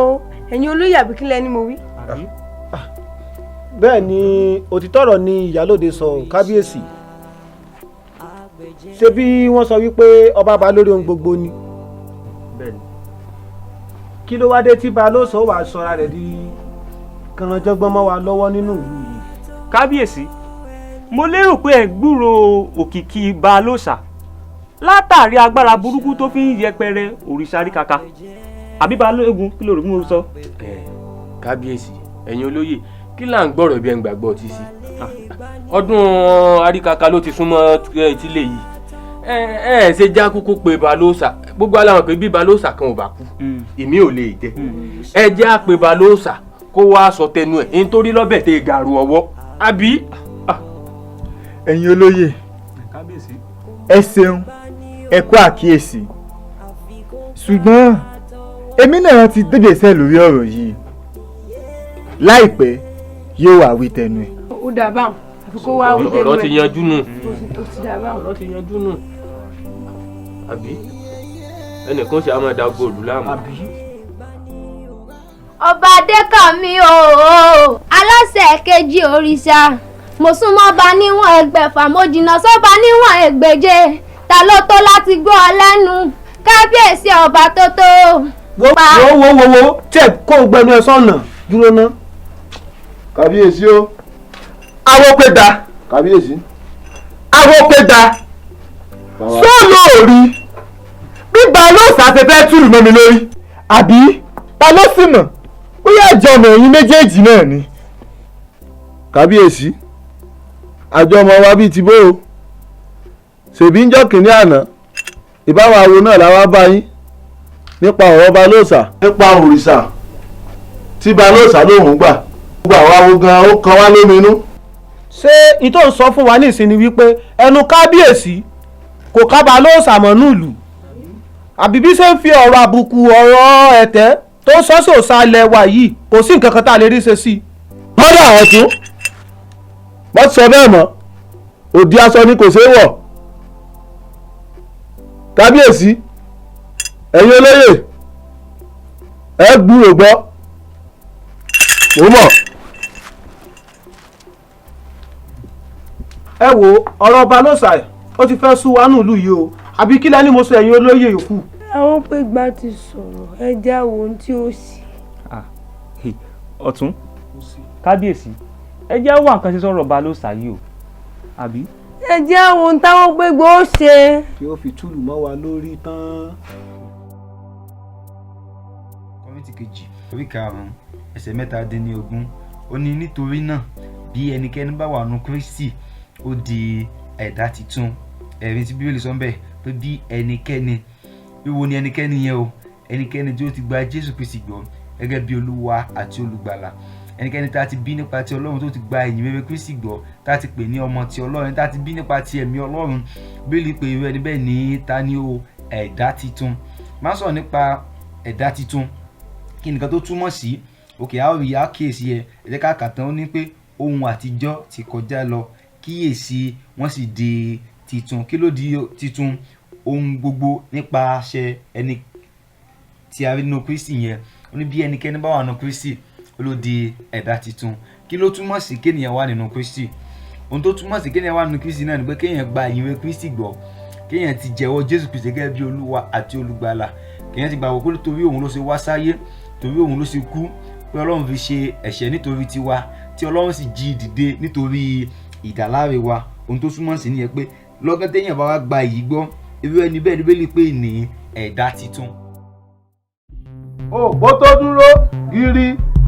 ẹ̀yin olóyè àbíkílẹ̀ ni mo wí. bẹ́ẹ̀ ni òtítọ́ ọ̀rọ̀ ni ìyálóde sọ kábíyèsí ṣé bí wọ́n sọ wípé ọba bá lórí ohun gbogbo ni kí ló wá dé tí Balóòsà ó wàá sọra rẹ̀ di kànáńjọ́gbọ́n mọ́ wa lọ́wọ́ nínú ìlú yìí. kábíyèsí mo lérò pé ẹ gbúrò òkìkí Balóòsà látàrí agbára burúkú tó fi ń yẹpẹrẹ òrìṣà àríkàkà àbí Balógun kí ló rò bí mo sọ. kábíyèsí ẹ̀yin olóyè kí là ń gbọ́rọ̀ bí ẹ̀ ń gbàgbọ́ ọtí sí ọdún àríkàkà ló ti súnmọ́ etílé yìí ẹ ṣe já kúkú pé Balóòsà gbogbo aláwọn pé bí Balóòsà kan ò bá kú èmi ò lè jẹ ẹ jẹ́ àpè Balóòsà kó wá sọ tẹnu ẹ̀ nítorí lọ́bẹ̀ tẹ gàrú ọwọ́ àbí. ẹ̀yin olóyè ẹ ṣeun ẹ kú àkíyèsí ṣùgbọ́n èmi náà ti dégbèsè lórí ọ̀rọ̀ yìí láìpẹ́ yóò wá wí tẹnu ẹ̀. ó dà báwọn àfi kó wá wí tẹnu ẹ̀. ọ̀rọ̀ ti yanjú nù. ó ti dà báwọn. ọ̀rọ̀ ti yanjú nù. àbí ẹnìkan ṣe àwọn ẹ̀dá gbòòlù láàmú. ọba adékànmí o aláṣẹ kejì òrìṣà mo súnmọ́ bá níwọ̀n ẹgbẹ̀fà mo jìnnà sọ́ba níwọ̀n ẹgbẹ̀je ta ló tó láti gbọ́ ọ lẹ́nu kábíyèsí ọba tó tó. wo tẹ kó o gbẹnu ẹ sọnà dúró ná. kábíyèsí o. awo pé da. kábíyèsí. awo pé da. sọ́ọ̀lù ò rí bí Balóòsà ṣe fẹ́ túlù mọ́ mi lórí àbí ta ló sì mọ̀ bóyá ìjọmọ̀ ẹ̀yin méjèèjì náà ni. kábíyèsí àjọ ọmọ wa bíi ti bó o ṣèbí ń jọ́ kìnínní àná ìbáwọ̀ awo náà làwa bá yín nípa ọ̀rọ̀ Balóòsà nípa òrìṣà tí Balóòsà lòun gbà gbogbo àwọn awo gan ó kan wá lóminú. ṣé ìtò ń sọ fún wa ní ìsinmi wípé ẹnu kábíyèsí kò ká Balóòsà mọ́ nílùú àbí bí ṣe ń fi ọ̀rọ̀ àbùkù ọ̀rọ̀ ẹ̀tẹ́ tó sọ́sọ́ òsàlẹ̀ wa yìí kò sí nǹkan kan tá a lè rí ṣe sí i. mọ́dà ọ̀tún má sọ bẹ́ẹ̀ mọ́ òdi aṣọ ni kò ṣeé wọ̀ kábíyèsí ẹ̀yin olóyè ẹ gbúrò gbọ́ mò ń mọ̀. ẹ wo ọ̀rọ̀ Balóòsà ó ti fẹ́ sú wa nílùú yìí o àbí kí lẹ́ni mo sọ ẹ̀yin olóyè yòókù. àwọn pé gba ti sọ̀rọ̀ ẹ já wo ohun tí ó sì. ọ̀tún kábíyèsí ẹ jẹ́ wá nǹkan ṣe sọ̀rọ̀ Balóòsà yìí o àbí. ẹ já wo ohun táwọn pé gbọ́ ó ṣe. kí ó fi túlù mọ́ wa lórí tán. kọ́mítì kejì orí karùn-ún ẹsẹ̀ 17 ó ní nítorí náà bí ẹnikẹ́ni bá wà nù Kristi ó di ẹ̀dá titun ẹ̀rín tí Bíbélì sọ ń bẹ̀ pé bí ẹnikẹ́ni wíwo ni ẹnikẹ́ni yẹn o ẹnikẹ́ni tí ó ti gba Jésù Kristi gbọ́ gẹ́gẹ́ bí Olúwa àti Olùgbàlà ẹnikẹ́ni tá a ti bí nípa ti Ọlọ́run tó ti gba ìyìn rere Kristi gbọ́ tá a ti pè ní ọmọ ti Ọlọ́run tá a ti bí nípa ti ẹ̀mí Ọlọ́run Bíbélì pé irú ẹni bẹ́ẹ̀ ní ta ni o ẹ̀dá titun máa sọ̀rọ̀ nípa ẹ̀dá titun kí nìkan tó túmọ̀ sí òkè a ó rí àkíyèsí ẹ jẹ́ ká kà tán ó ní pé ohun àtijọ́ ti kọjá lọ kíyèsí wọ́n sì di titun kí ló di titun ohun gbogbo nípasẹ̀ ẹni tí a rí nínú Kristi yẹn ó ní bí ẹnikẹ́ni bá wà nínú Kristi ó ló di ẹ̀dá titun kí ló túmọ̀ sí kéèyàn wà nínú Kristi ohun tó túmọ̀ sí kéèyàn wà nínú Kristi náà ni pé kéèyàn gba ìyìnrere Kristi gbọ́ kéèyàn ti jẹ́wọ́ Jésù Kristi gẹ́gẹ́ bí Olúwa àti Olùgbàlà kéèyàn ti gbàgbọ́ pé torí òun ló ṣe wá sáyé torí òun ló ṣe kú pé Ọlọ́run fi ṣe ẹ̀ṣẹ̀ nítorí tiwa tí Ọlọ́run sì jí dìde nítorí ìdáláre wa ohun tó túmọ̀ sí nìyẹn pé lọ́gán téèyàn bá wá gba èyí gbọ́ irú ẹni bẹ́ẹ̀ ni Bíbélì pè ní ẹ̀dá titun. òpó tó dúró gírí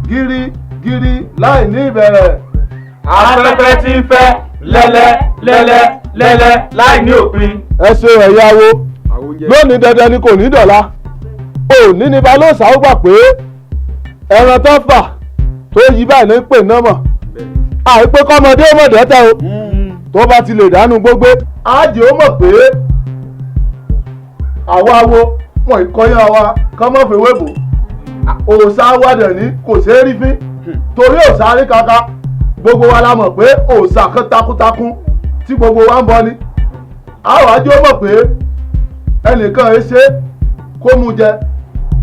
gírí gírí láì ní ìbẹ̀rẹ̀. afẹ́fẹ́ tí ń fẹ́ lẹ́lẹ́ lẹ́lẹ́ lẹ́lẹ́ láì ní òpin. ẹ ṣe ẹ̀yáwó lónìí dandan ni kò ní dọ̀la òní ni Balóòsà ó gbà pé ẹran tó fà tó yí báyìí ní pè náà mọ̀ àìpé kọ́mọdé ó mọ̀ dẹ́tẹ̀ o tó bá ti lè dánú gbógbé ájì ó mọ̀ pé àwa wo wọn ìkọyán wa kọ́ mọ́ fèwé bò òòṣà wádẹ̀ ní kò ṣeé rí fín torí òòṣà rí kaka gbogbo wa la mọ̀ pé òòṣà kan takuntakun tí gbogbo wa ń bọ ni àwọn ájì ó mọ̀ pé ẹnìkan ẹ ṣe kó mu jẹ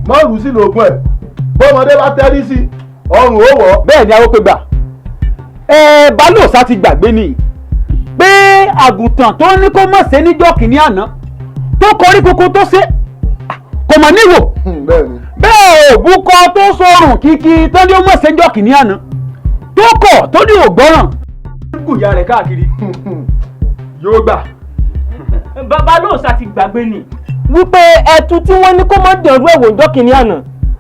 mọ́ọ̀lù sí lògùn ẹ̀ bọ́mọdé bá tẹ́rí sí ọrùn ó wọ̀. bẹ́ẹ̀ ni àwọn pé gbà Balóòsà ti gbàgbé ni pé àgùntàn tó ní kó mọ̀ ṣe níjọ́ kìíní àná tó kọrí kókó tó ṣe kò mọ̀ níwò bẹ́ẹ̀ òbúkọ tó sọ̀rùn kíkí tó ní ó mọ̀ ṣe níjọ́ kìíní àná tó kọ̀ tó ní ògbọ́ràn gùyà rẹ̀ káàkiri yóò gbà. Balóòsà ti gbàgbé ni wípé ẹtu tí wọ́n ní kó má dẹ̀rú ẹ̀wò ọjọ́ kìíní àná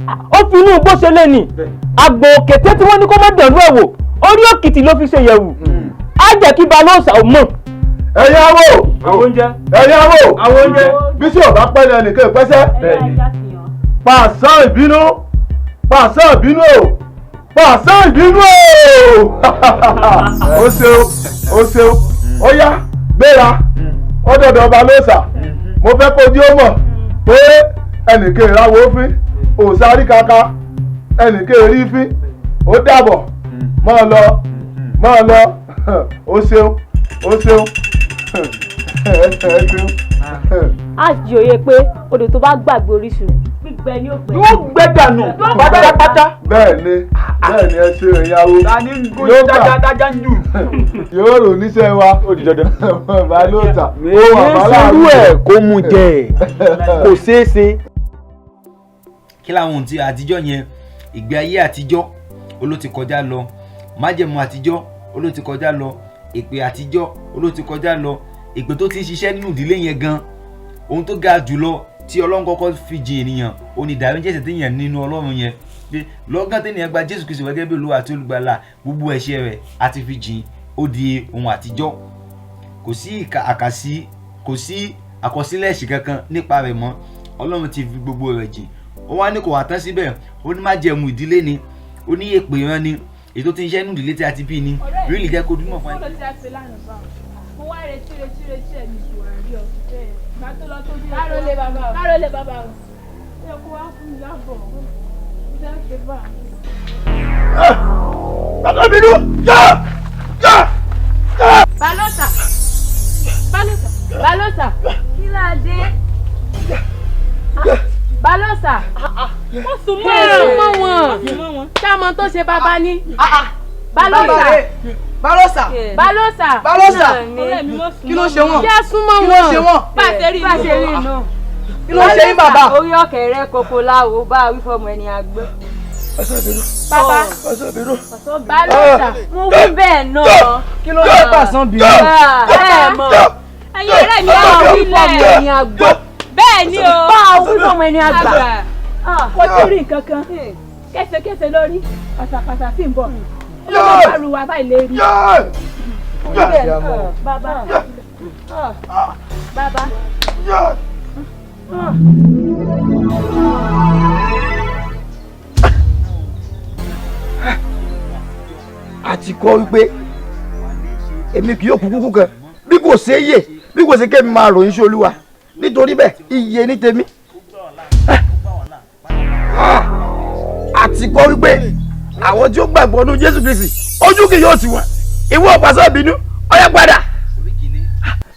ó fi inú bó ṣe lé ní àgbò kété tí wọ́n ní kó má dẹ̀rú ẹ̀wò orí òkìtì ló fi ṣe yẹ̀wù á jẹ́ kí Balóòsà ò mọ̀. ẹ̀yàwó ẹ̀yàwó bí tí ò bá pẹ́ ní ẹnìkan ìpẹ́sẹ́ pàṣán ìbínú pàṣán ìbínú pàṣán ìbínú ó ṣeun ó yá gbéra ó dọ̀dọ̀ Balóòsà mo fẹ́ kojú ó mọ̀ pé ẹnìkan ìrawó fín òòṣà rí kaka ẹnìkan èrí fín ó dàbọ̀ máa lọ ó ṣeun a jòyè pé odò tó bá gbàgbé orísun rẹ̀ gbígbẹ ni ó gbẹ. yóò gbẹ dànù pátápátá. bẹ́ẹ̀ni ẹ ṣe ìyàwó yóò dájá ń jù. yóò rò níṣẹ́ wa ó di dandan. Balóòsà ó wà bálàrú ẹ̀ kó mu jẹ kò ṣeé ṣe. kí làwọn ohun tí àtijọ́ yẹn ìgbé ayé àtijọ́ oló ti kọjá lọ májẹ̀mú àtijọ́ oló ti kọjá lọ èpè àtijọ́ oló ti kọjá lọ èpè tó ti ń ṣiṣẹ́ nínú ìdílé yẹn gan ohun tó ga jùlọ tí Ọlọ́run kọ́kọ́ fi jìn ènìyàn onídàáríjì ẹ̀ṣẹ̀ téèyàn nínú Ọlọ́run yẹn pé lọ́gán téèyàn gba Jésù Kristi gẹ́gẹ́ bí Olúwa àti Olùgbàlà gbogbo ẹ̀ṣẹ̀ rẹ̀ àti fi jìn ó di ohun àtijọ́ kò sí àkàsí kò sí àkọsílẹ̀ ẹ̀ṣẹ̀ kankan nípa rẹ̀ mọ́ Ọlọ́run ti fi gbogbo rẹ̀ jìn ó wá ní kò wá tán síbẹ̀ ó ní májẹ̀mú ìdílé ni ó ní èpè ìran ni èyí tó ti ń ṣẹ́ nínú ìdílé tí a ti bí ni rí lè jẹ́ kó dúnmọ̀ fún ẹ. mo wá retí ẹ̀mí ìwà rí ọ bẹ́ẹ̀ má tó lọ tó bí o káró lè bàbá o ẹ kó wá fún mi lábọ̀ ó jẹ́ ṣe bá. bàbá mi dùn yá Balosa. Kí ló dé? Balosa. Wọ́n sùn mọ́ wọn. Ṣé ọmọ tó ṣe bàbá ní? Balosa. Balosa. Balosa. Balosa. Kí ló ṣe wọ́n? Kí á súnmọ́ wọn. Kí ló ṣe wọ́n? Pàṣẹ rí inú. Kí ló ṣe yín bàbá? Orí ọ̀kẹ́ rẹ koko láwo bá wí fọmọ ẹni àgbẹ̀. Bàbá. Balosa. Mo wí bẹ́ẹ̀ náà. Kí ló ṣe pàṣán bí? Ẹ mọ̀. Ẹyin ọ̀rẹ́ mi bá wí lẹ̀ ẹni àgbẹ̀. Bẹ́ẹ̀ ni o. Bá wí fọmọ ẹni àgbà. Kò tí rí nǹkan kan. Kẹsẹkẹsẹ lórí. Pàṣàpàṣà sì ń bọ̀. Ọlọ́run bá ru wa báyìí lè rí. Bàbá. Bàbá. àti kọ́ wípé èmi kì yóò kú kúkú kan bí kò ṣe é yè bí kò ṣe kémi máa ròyìn sí Olúwa nítorí bẹ́ẹ̀ iye ní tèmi. àti kọ́ wípé àwọn tí ó gbàgbọ́ nínú Jésù Kristi ojú kì yóò tì wọ́n ìwọ pàṣẹ ìbínú ọyá padà.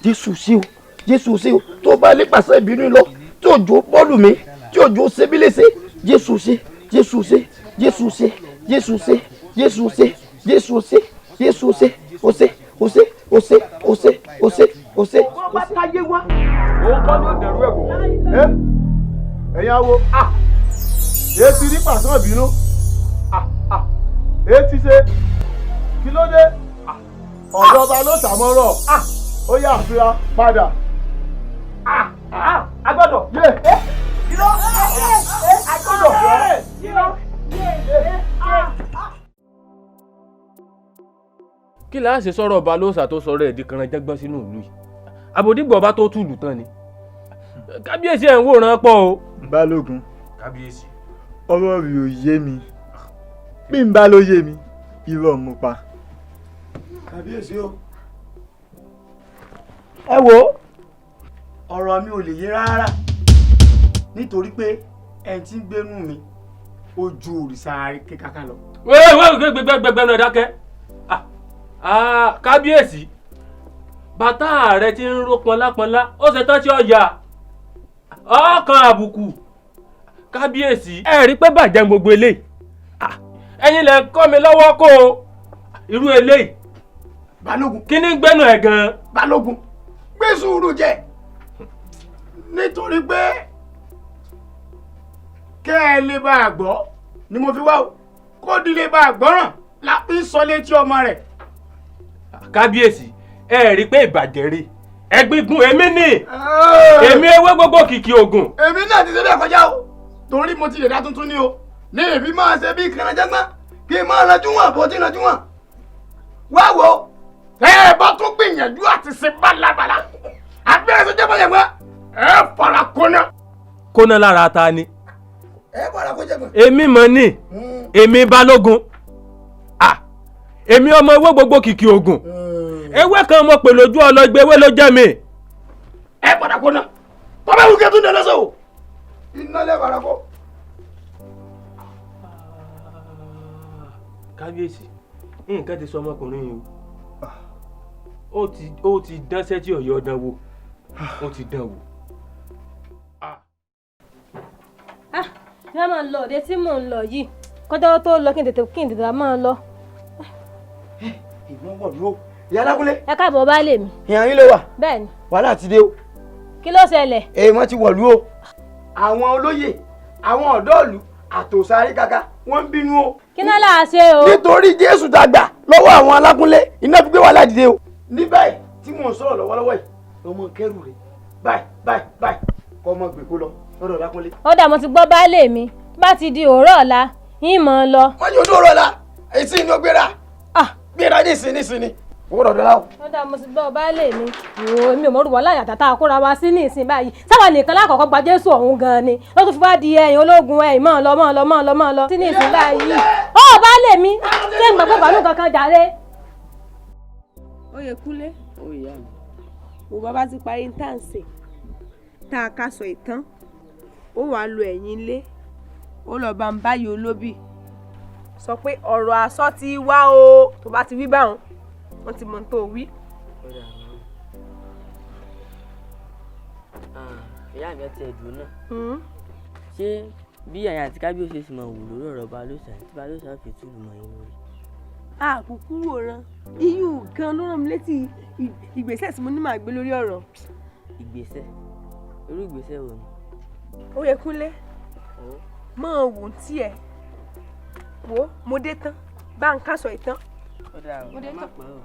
Jésù ṣe o Jésù ṣe o tó bá lè pàṣẹ ìbínú lọ tí òjò bọ́ọ̀lù mi tí òjò ṣe mí léṣe Jésù ṣe Jésù ṣe Jésù ṣe Jésù ṣe Jésù ṣe Jésù ṣe Jésù ṣe ó ṣe ó ṣe ó ṣe ó ṣe ó ṣe ó ṣe. wọ́n bá táyé wá òun kọ́ ní òdẹ̀rú ẹ̀ wò. ẹ̀yin awo èsì ní pàṣán ìbínú ètí ṣe kí ló dé ọ̀dọ̀ ọba ló sàmọ́rọ̀ ó yà àfihàn padà. agbọ́dọ̀ yé kí ló agbọ́dọ̀ kí láà ṣe sọ̀rọ̀ Balosa tó sọ̀rọ̀ ẹ̀dí kan jẹ́gbọ́n sínú ìlú yìí àbòdìgbò ọba tó tùlù tán ni kábíyèsí ẹ̀ ń wòran pọ̀ o. Balógun kábíyèsí ọ̀rọ̀ rẹ̀ ò yé mi bí n bá ló yé mi irọ́ mo pa. kábíyèsí o. ẹ wo ọ̀rọ̀ mi ò lè yé rárá nítorí pé ẹni tí ń gbénú mi ó ju òrìṣà kíkàkà lọ. wẹ́ẹ́ gbẹgbẹgbẹ náà dákẹ́ kábíyèsí bàtà rẹ ti ń ró pọnlápọnlá ó ṣe tán tí ó yà ọkàn àbùkù kábíyèsí ẹ rí pé bàjẹ́ gbogbo eléyìí ẹ̀yin lẹ kọ́ mi lọ́wọ́ kó o irú eléyìí. Balógun kí ni gbẹ́nu ẹ̀ gan-an. Balógun gbé sùúrù jẹ nítorí pé kẹ́ ẹ lè bá a gbọ́ ni mo fi wá o kó di lè bá a gbọ́ràn láti sọ létí ọmọ rẹ̀. kábíyèsí ẹ rí pé ìbàjẹ́ rí ẹgbẹ́gun èmi ni èmi ewé gbogbo kìkì ògùn. èmi náà ti ṣe bẹ́ẹ̀ kọjá o torí mo ti lè dá tuntun ní o ní èmi máa ṣe bí kànájágbọ́n kí n máa ranjú wọn bó ti ranjú wọn. wá wo ẹ bá tún gbìyànjú àti ṣe bálabàlá abẹ́rẹ́ sọ́jà bá yẹ mọ́ ẹ fara kóná. kóná lára ta ni. ẹ fara kó jẹ mọ́. èmi mọ̀ ni èmi Balógun èmi ọmọ ewé gbogbo kìkì ògùn ewé kan mo pè lójú ọlọgbẹ ewé ló jẹ mi. ẹ padà kóná bàbá ìwúkẹ́ tún dẹ lọ́sọ̀ o iná lẹ́ fara kó. kábíyèsí nǹkan ti sọ ọmọkùnrin yìí o ó ti dánṣẹ́ tí ọ̀yọ́ dán wò ó ti dán wò. ẹ máa ń lọ òde tí mò ń lọ yìí kọjá tó lọ kí n tètè máa lọ. ìwọ́n wọ̀ ló ìyá Alákúnlé. ẹ káàbọ̀ baálé mi. ìyá yín ló wà. bẹ́ẹ̀ni. wàhálà ti dé o. kí ló ṣẹlẹ̀. wọ́n ti wọ̀lú o. àwọn olóyè àwọn ọ̀dọ́ ìlú àtòsáré kaka wọ́n ń bínú o. kí náà là á ṣe o. nítorí Jésù tá gbà lọ́wọ́ àwọn Alákúnlé iná fi gbé wàhálà dìde o. ní báyìí tí mò ń sọ̀rọ̀ lọ́wọ́lọ́wọ́ yìí ọmọ kẹrù rẹ̀ báyìí kọ́ ọmọ gbèkó lọ lọ́dọ̀ Alákúnlé. ó dà mo ti gbọ́ baálé mi bá ti di òórọ̀ ọ̀la yín mọ̀ ọ́ lọ. wọ́n ní ojú òórọ̀ ọ̀la èsì ni ó gbéra gbéra nísìnyí owó dọ̀dọ̀ láwọ̀. ó dà mo ti gbọ́ baálé mi wò èmi ò mọ̀ rúbọ̀ láyà tàtà àkóra wa sí ní ìsìn báyìí sábà nìkan lákọ̀ọ́kọ́ gba Jésù ọ̀hún gan ni ló tún fi wá di ẹ̀yìn ológun ẹ̀yìn mọ́ ọ lọ sí ní ìsìn báyìí. ó baálé mi ṣé ń gbàgbọ́ bàánú kankan jàre. Oyèkúnlé wo bàbá ti parí táǹsì tá a ká sọ ìtàn ó wàá lo ẹ̀yìn ilé ó lọ bá ń báyìí olóbì sọ pé ọ̀rọ̀ àsọ ti wá o tó bá ti wí báwọn wọ́n ti mọ tó wí. ìyá mi ọtí ẹ̀dùn náà ṣé bí ẹ̀yin àti kábíyèsí sì máa wò lórí ọ̀rọ̀ balóòsà tí balóòsà fi túlù mọ́ yín lórí. àkùkù wòran iyún gan ló rán mi létí ìgbésẹ̀ tí mo ní màá gbé lórí ọ̀rọ̀. ìgbésẹ̀ irú ìgbésẹ̀ wo ni. ó yẹ Kúnlé máa wò ó tiẹ̀ wò ó mo dé tán bá ń kásọ̀ ìtàn. ó dáa o má pẹ́ o.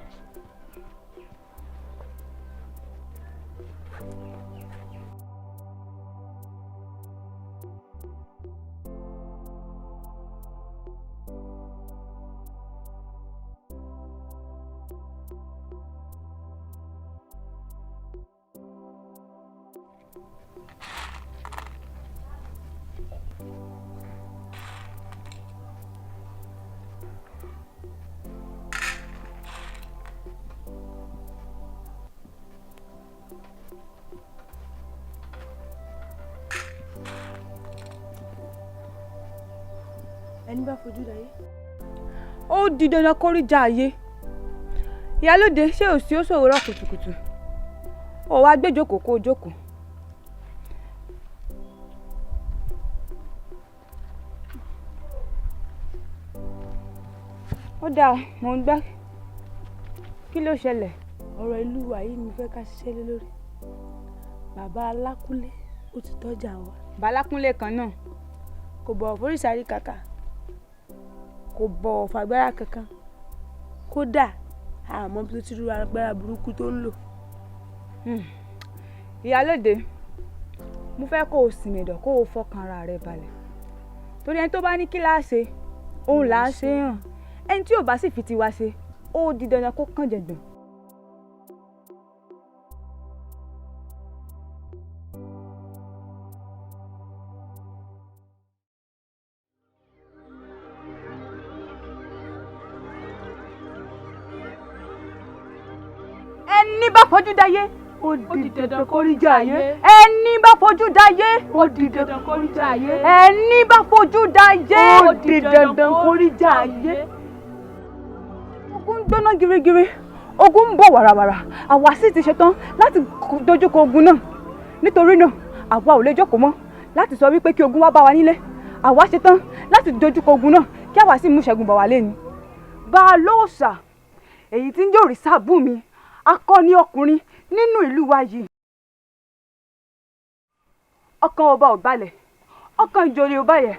ẹni bá fojú dayé. ó di dandan kó rí já ayé. ìyálóde ṣé òsì ó ṣòro rọ kùtùkùtù ó wá gbé jókòó kó jókòó. ó dáa mò ń gbá kí ló ṣẹlẹ̀. ọ̀rọ̀ ìlú wa yìí ni fẹ́ ká ṣiṣẹ́ lé lórí. bàbá Alákúnlé ó ti tọ́jà wa. bàbá Alákúnlé kan náà kò bọ̀wọ̀ fóríṣàrí kàkà kò bọ̀wọ̀ fàgbára kankan kódà àmọ́ bí tó ti rú agbára burúkú tó ń lò. ìyálóde mo fẹ́ kó o sì mẹ̀dọ̀ kó o fọkàn ara rẹ balẹ̀ torí ẹni tó bá ní kí láá ṣe òun là á ṣe hàn ẹni tí ò bá sì fi tiwa ṣe ó di dandan kó kàn jẹ̀gbọ̀n. ẹni bá fojú dayé ó di dandan kó rí jà ayé. ẹni bá fojú dayé ó di dandan kó rí jà ayé. ẹni bá fojú dayé ó di dandan kó rí jà ayé. ogun ń gbóná girigiri ogun ń bọ̀ wàràwàrà àwa sì ti ṣetán láti dojúkọ ogun náà nítorí náà àwa ò lè jókòó mọ́ láti sọ wípé kí ogun wá bá wa nílé àwa ṣetán láti dojúkọ ogun náà kí àwa sì mú ṣẹ́gun bọ̀ wá lẹ́ni. Balóòṣà èyí tí ń jẹ́ òrìṣà Bùnmi akọni ọkùnrin nínú ìlú wa yìí. ọkàn ọba ò balẹ̀ ọkàn ìjòyè ò balẹ̀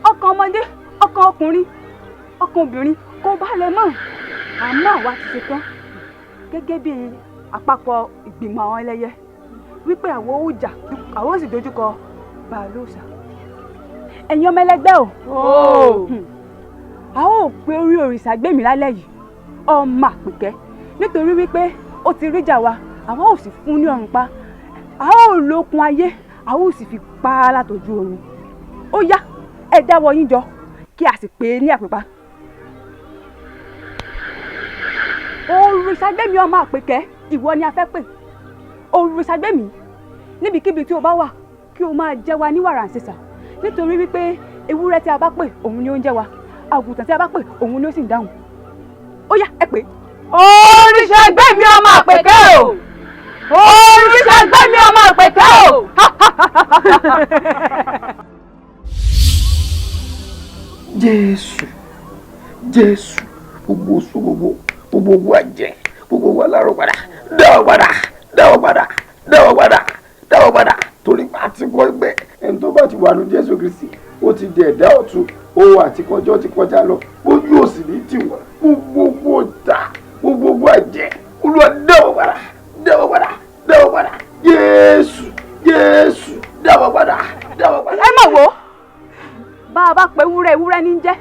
ọkàn ọmọdé ọkàn ọkùnrin ọkàn obìnrin kò balẹ̀ mọ́ àmọ́ àwa ti ṣetán gẹ́gẹ́ bí àpapọ̀ ìgbìmọ̀ àwọn ẹlẹ́yẹ wípé àwọn ò jà àwọn ò sì dojúkọ Balóòṣà. ẹ̀yin ọmọ ẹlẹ́gbẹ́ o a ó pe orí òrìṣà gbẹ̀mí lálẹ́ yìí ọmọ Àpèkẹ́ nítorí wípé ó ti ríjà wa àwa ò sì fún ní ọrùn pa a ó lókun ayé a ó sì fi pa á látọjú oorun. ó yá ẹ dáwọ́ yín jọ kí a sì pè é ní àpèpá. òrìṣàgbẹ́mi ọmọ Àpèkẹ́ ìwọ ni a fẹ́ pè. òrìṣàgbẹ́mi níbikíbi tí o bá wà kí o máa jẹ wa ní wàrà àǹsẹ̀sà nítorí wípé ewúrẹ́ tí a bá pè òun ni ó ń jẹ wa àgùntàn tí a bá pè òun ni ó sì ń dáhùn. ó yá ẹ pè é. òrìṣàgbẹ́mi ọmọ Àpèkẹ́ o òrìṣàgbẹ́mi ọmọ Àpèkẹ́ o. Jésù Jésù gbogbo oṣù gbogbo àjẹ gbogbo alárò padà dáwọ́ padà dáwọ́ padà dáwọ́ padà dáwọ́ padà torí pa ti kọ́ ẹgbẹ́ ẹni tó bá ti wà ní Jésù Kristi ó ti di ẹ̀dá ọ̀tun ohun àtikọjọ́ ti kọjá lọ ojú òsì ní tiwọn gbogbo ọ̀tá gbogbo àjẹ Olúwa dáwọ́ padà dáwọ́ padà dáwọ́ padà Jésù Jésù dáwọ́ padà dáwọ́ padà. ẹ mọ̀ wo bá a bá pe ewúrẹ́ ewúrẹ́ ní jẹ́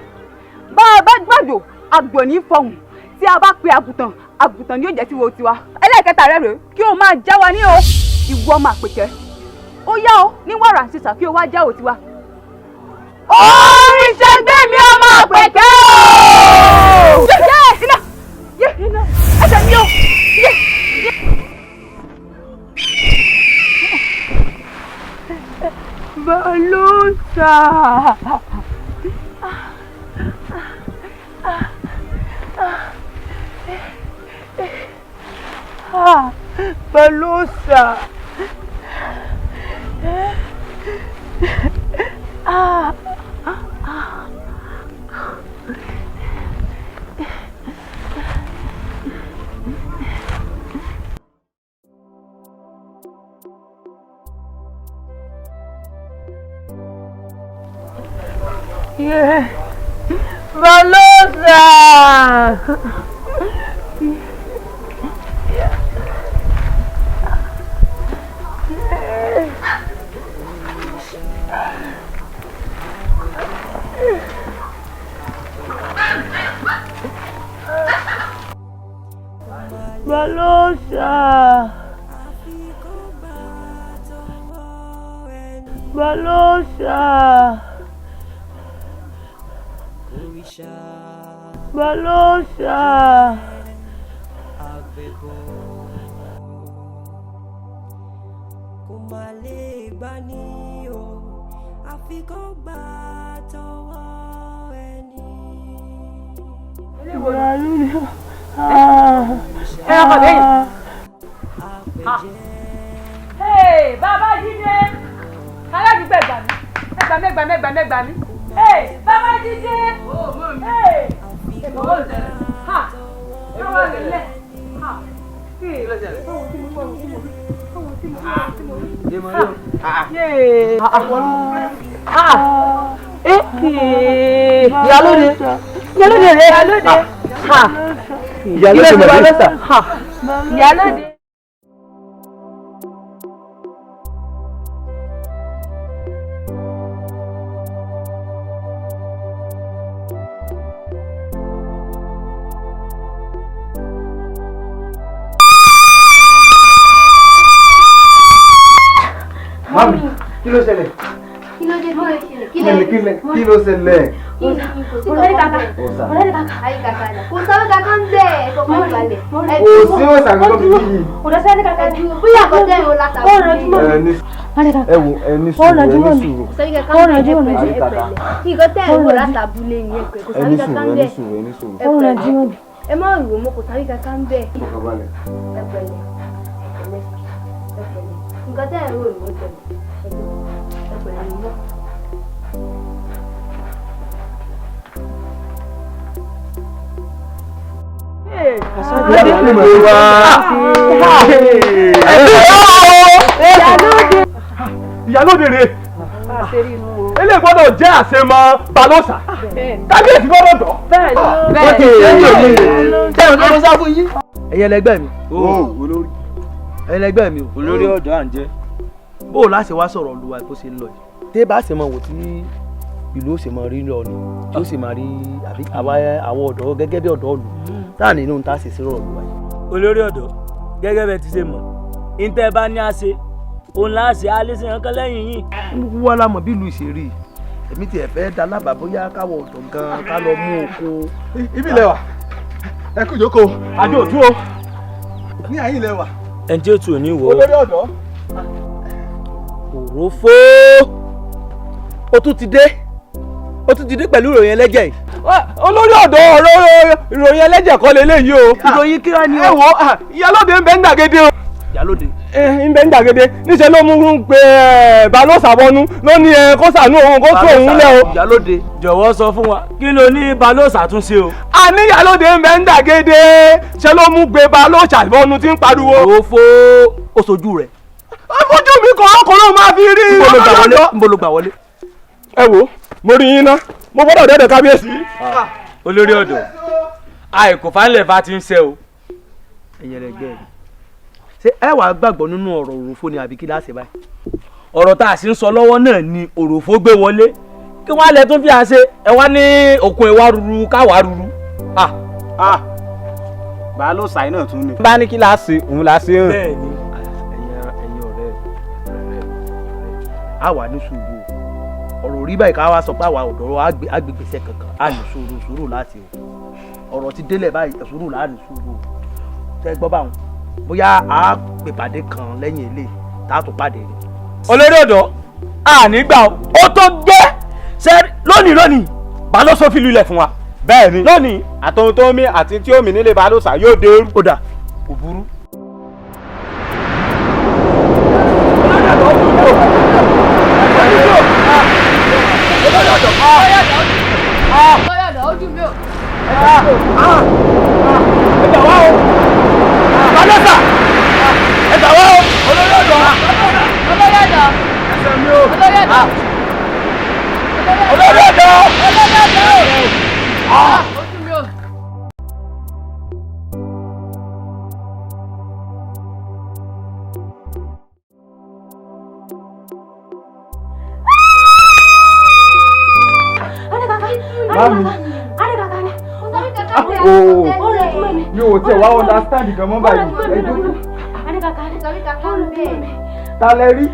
bá a bá gbàdò àgbò ní fọhùn tí a bá pe àgùntàn àgùntàn ni yóò jẹ́ tiwo tiwa. ẹlẹ́ẹ̀kẹta rẹ̀ rèé kí o máa já wa ní o ìwọ ọmọ Àpèkẹ́ ó yá o ní wàrà sísà kí o wá já o tiwa. òrìṣàgbẹ́mi ọmọ Àpèkẹ́ o. iná ẹsẹ̀ mi o. Balóòṣà. Balóòṣà. Balosa! Balosa! Balosa! Balosa! Hey, Babájídé! Aládùúgbò ẹgbà mi. Hey, Babájídé! Hey! Ìyálóde. Mami, kí ló ṣẹlẹ̀? Kí ló dé? Kí ló ṣẹlẹ̀? Olórí kàkà. Ayé kàkà náà. Kò sọ́wọ́ kàkà ń bẹ̀ ẹ̀ kò máa balẹ̀. Kò sí òòsàn kankan bí yìí. Kò dẹ́ sẹ́ni kàkà ju bóyá kò tẹ̀ ọ́ látà. Ẹ wo ẹni sùúrù. Sọ́ni kàkà ń bẹ̀ ẹ̀ pẹ̀lẹ́. Kí kò tẹ̀ ọ́ látà búlé ní ẹ̀pẹ̀. Kò sọ́ni kàkà ń bẹ̀ ẹ̀ pẹ̀lẹ́. Ẹ má rò mọ́ kò sọ́ni kàkà ń bẹ̀ ẹ̀ pẹ̀lẹ́. Nǹkan tẹ̀ ẹ̀ rò ní ẹ̀pẹ̀lẹ́. Ẹ̀pẹ̀lẹ́ ni mọ́. Ìyálóde rè ilé gbọ́dọ̀ jẹ́ àṣemọ Balosa kábíyèsí gbọ́dọ̀ dọ̀. ẹ̀yin ẹlẹgbẹ́ mi ẹ̀yin ẹlẹgbẹ́ mi olórí ọ̀dọ́ à ń jẹ́. bó o láṣẹ wá sọ̀rọ̀ lu wa bó ṣe ń lọ yìí tẹ́ bá ṣe mọ wò tí ìlú ó ṣe mọ rí lọ ni tí ó sì máa rí àbí àwọn ọ̀dọ́ gẹ́gẹ́ bí ọ̀dọ́ ọ̀lù táà nínú tá a ṣe sí rọ̀ lu wa yìí. olórí ọ̀dọ́ gẹ́gẹ́ bẹ́ẹ̀ ti ṣe mọ̀ ìtẹ́ bá ní àṣẹ òun là á ṣe alẹ́sẹ̀ kankan lẹ́yìn yìí. gbogbo wa la mọ̀ bí ìlú ìṣe rí èmi tiẹ̀ fẹ́ da lábàá bóyá káwọ̀ ọ̀dọ́ gan ká lọ mú oko. ibi ilẹ̀ wa ẹ kú ìjókòó àjọ òtún o ní àyín ilẹ̀ wa. ẹni tí ó tù ní wo. olórí ọ̀dọ́. òrófó ó tún ti dé pẹ̀lú ìròyìn ẹlẹ́jẹ̀ yìí. olórí ọ̀dọ́ ọ̀rọ̀ ìròyìn ẹlẹ́jẹ̀ kọ́ lélẹ́yìí o. ìròyìn kíra ni o. ẹ wo ìyálóde ń bẹ ń gbàgede o. ìyálóde. ń bẹ ń gbàgede níṣẹ́ ló mú un pé Balosa wọnú ló ní kó ṣàánú òun kó tó òun lẹ o. ìyálóde. jọ̀wọ́ sọ fún wa kí ló ní Balosa tún ṣe o. a ní ìyálóde ń bẹ ń gbàgede ṣe ló mú pé Balosa wọnú tí ń pariwo. òfò ó sojú rẹ̀. ojú mi kọ̀ ọkùnrin máa fi rí. ń bolo gbà wọlé. ẹ wo mo rí yín ná mo gbọ́dọ̀ dẹ́dẹ̀ kábíyèsí. olórí ọ̀dọ́ àìkò fanilẹ̀ fa ti ń ṣe o. ẹ̀yin ẹlẹgbẹ́ mi ṣé ẹ wàá gbàgbọ́ nínú ọ̀rọ̀ òròfó ni àbí kí láṣẹ báyìí. ọ̀rọ̀ tá a sì ń sọ lọ́wọ́ náà ni òròfó gbé wọlé kí wọ́n á lẹ tún fi àṣẹ ẹ wá ní òkun ìwà ruru káwá ruru. Balosa yìí náà tún ni. bá ní kí la ṣe òun la ṣe hàn. bẹ́ẹ̀ni ẹ̀yin ọ̀rẹ́ a wà ní sùúrù ọ̀rọ̀ orí báyìí ká wá sọ pé àwa ọ̀dọ́ agbègbèsẹ kankan a ní sùúrù láti o ọ̀rọ̀ ti délẹ̀ báyìí sùúrù láàrin sùúrù tẹ́ gbọ́ báwọn bóyá a pè pàdé kan lẹ́yìn ilé tá a tún pàdé ni. olórí ọ̀dọ́ ànígbà ó tó gbé ṣe lónìí Balosa fi lulẹ̀ fún wa. bẹ́ẹ̀ ni lónìí àtòhun tó mí àti tí ó mì nílé Balosa yóò dé orú. ó dà kò burú. olórí ọ̀dọ́ gbà wá o. Balóòsà ẹ gbà wá o. Olórí ọ̀dọ́. Olórí ọ̀dọ́. Ẹsẹ̀ mi o. Olórí ọ̀dọ́. Olórí ọ̀dọ́. Olórí ọ̀dọ́. Ojú mi o. Mami. Mi ò tẹ̀ wá understand gan mọ́ báyìí. Ta lẹ rí?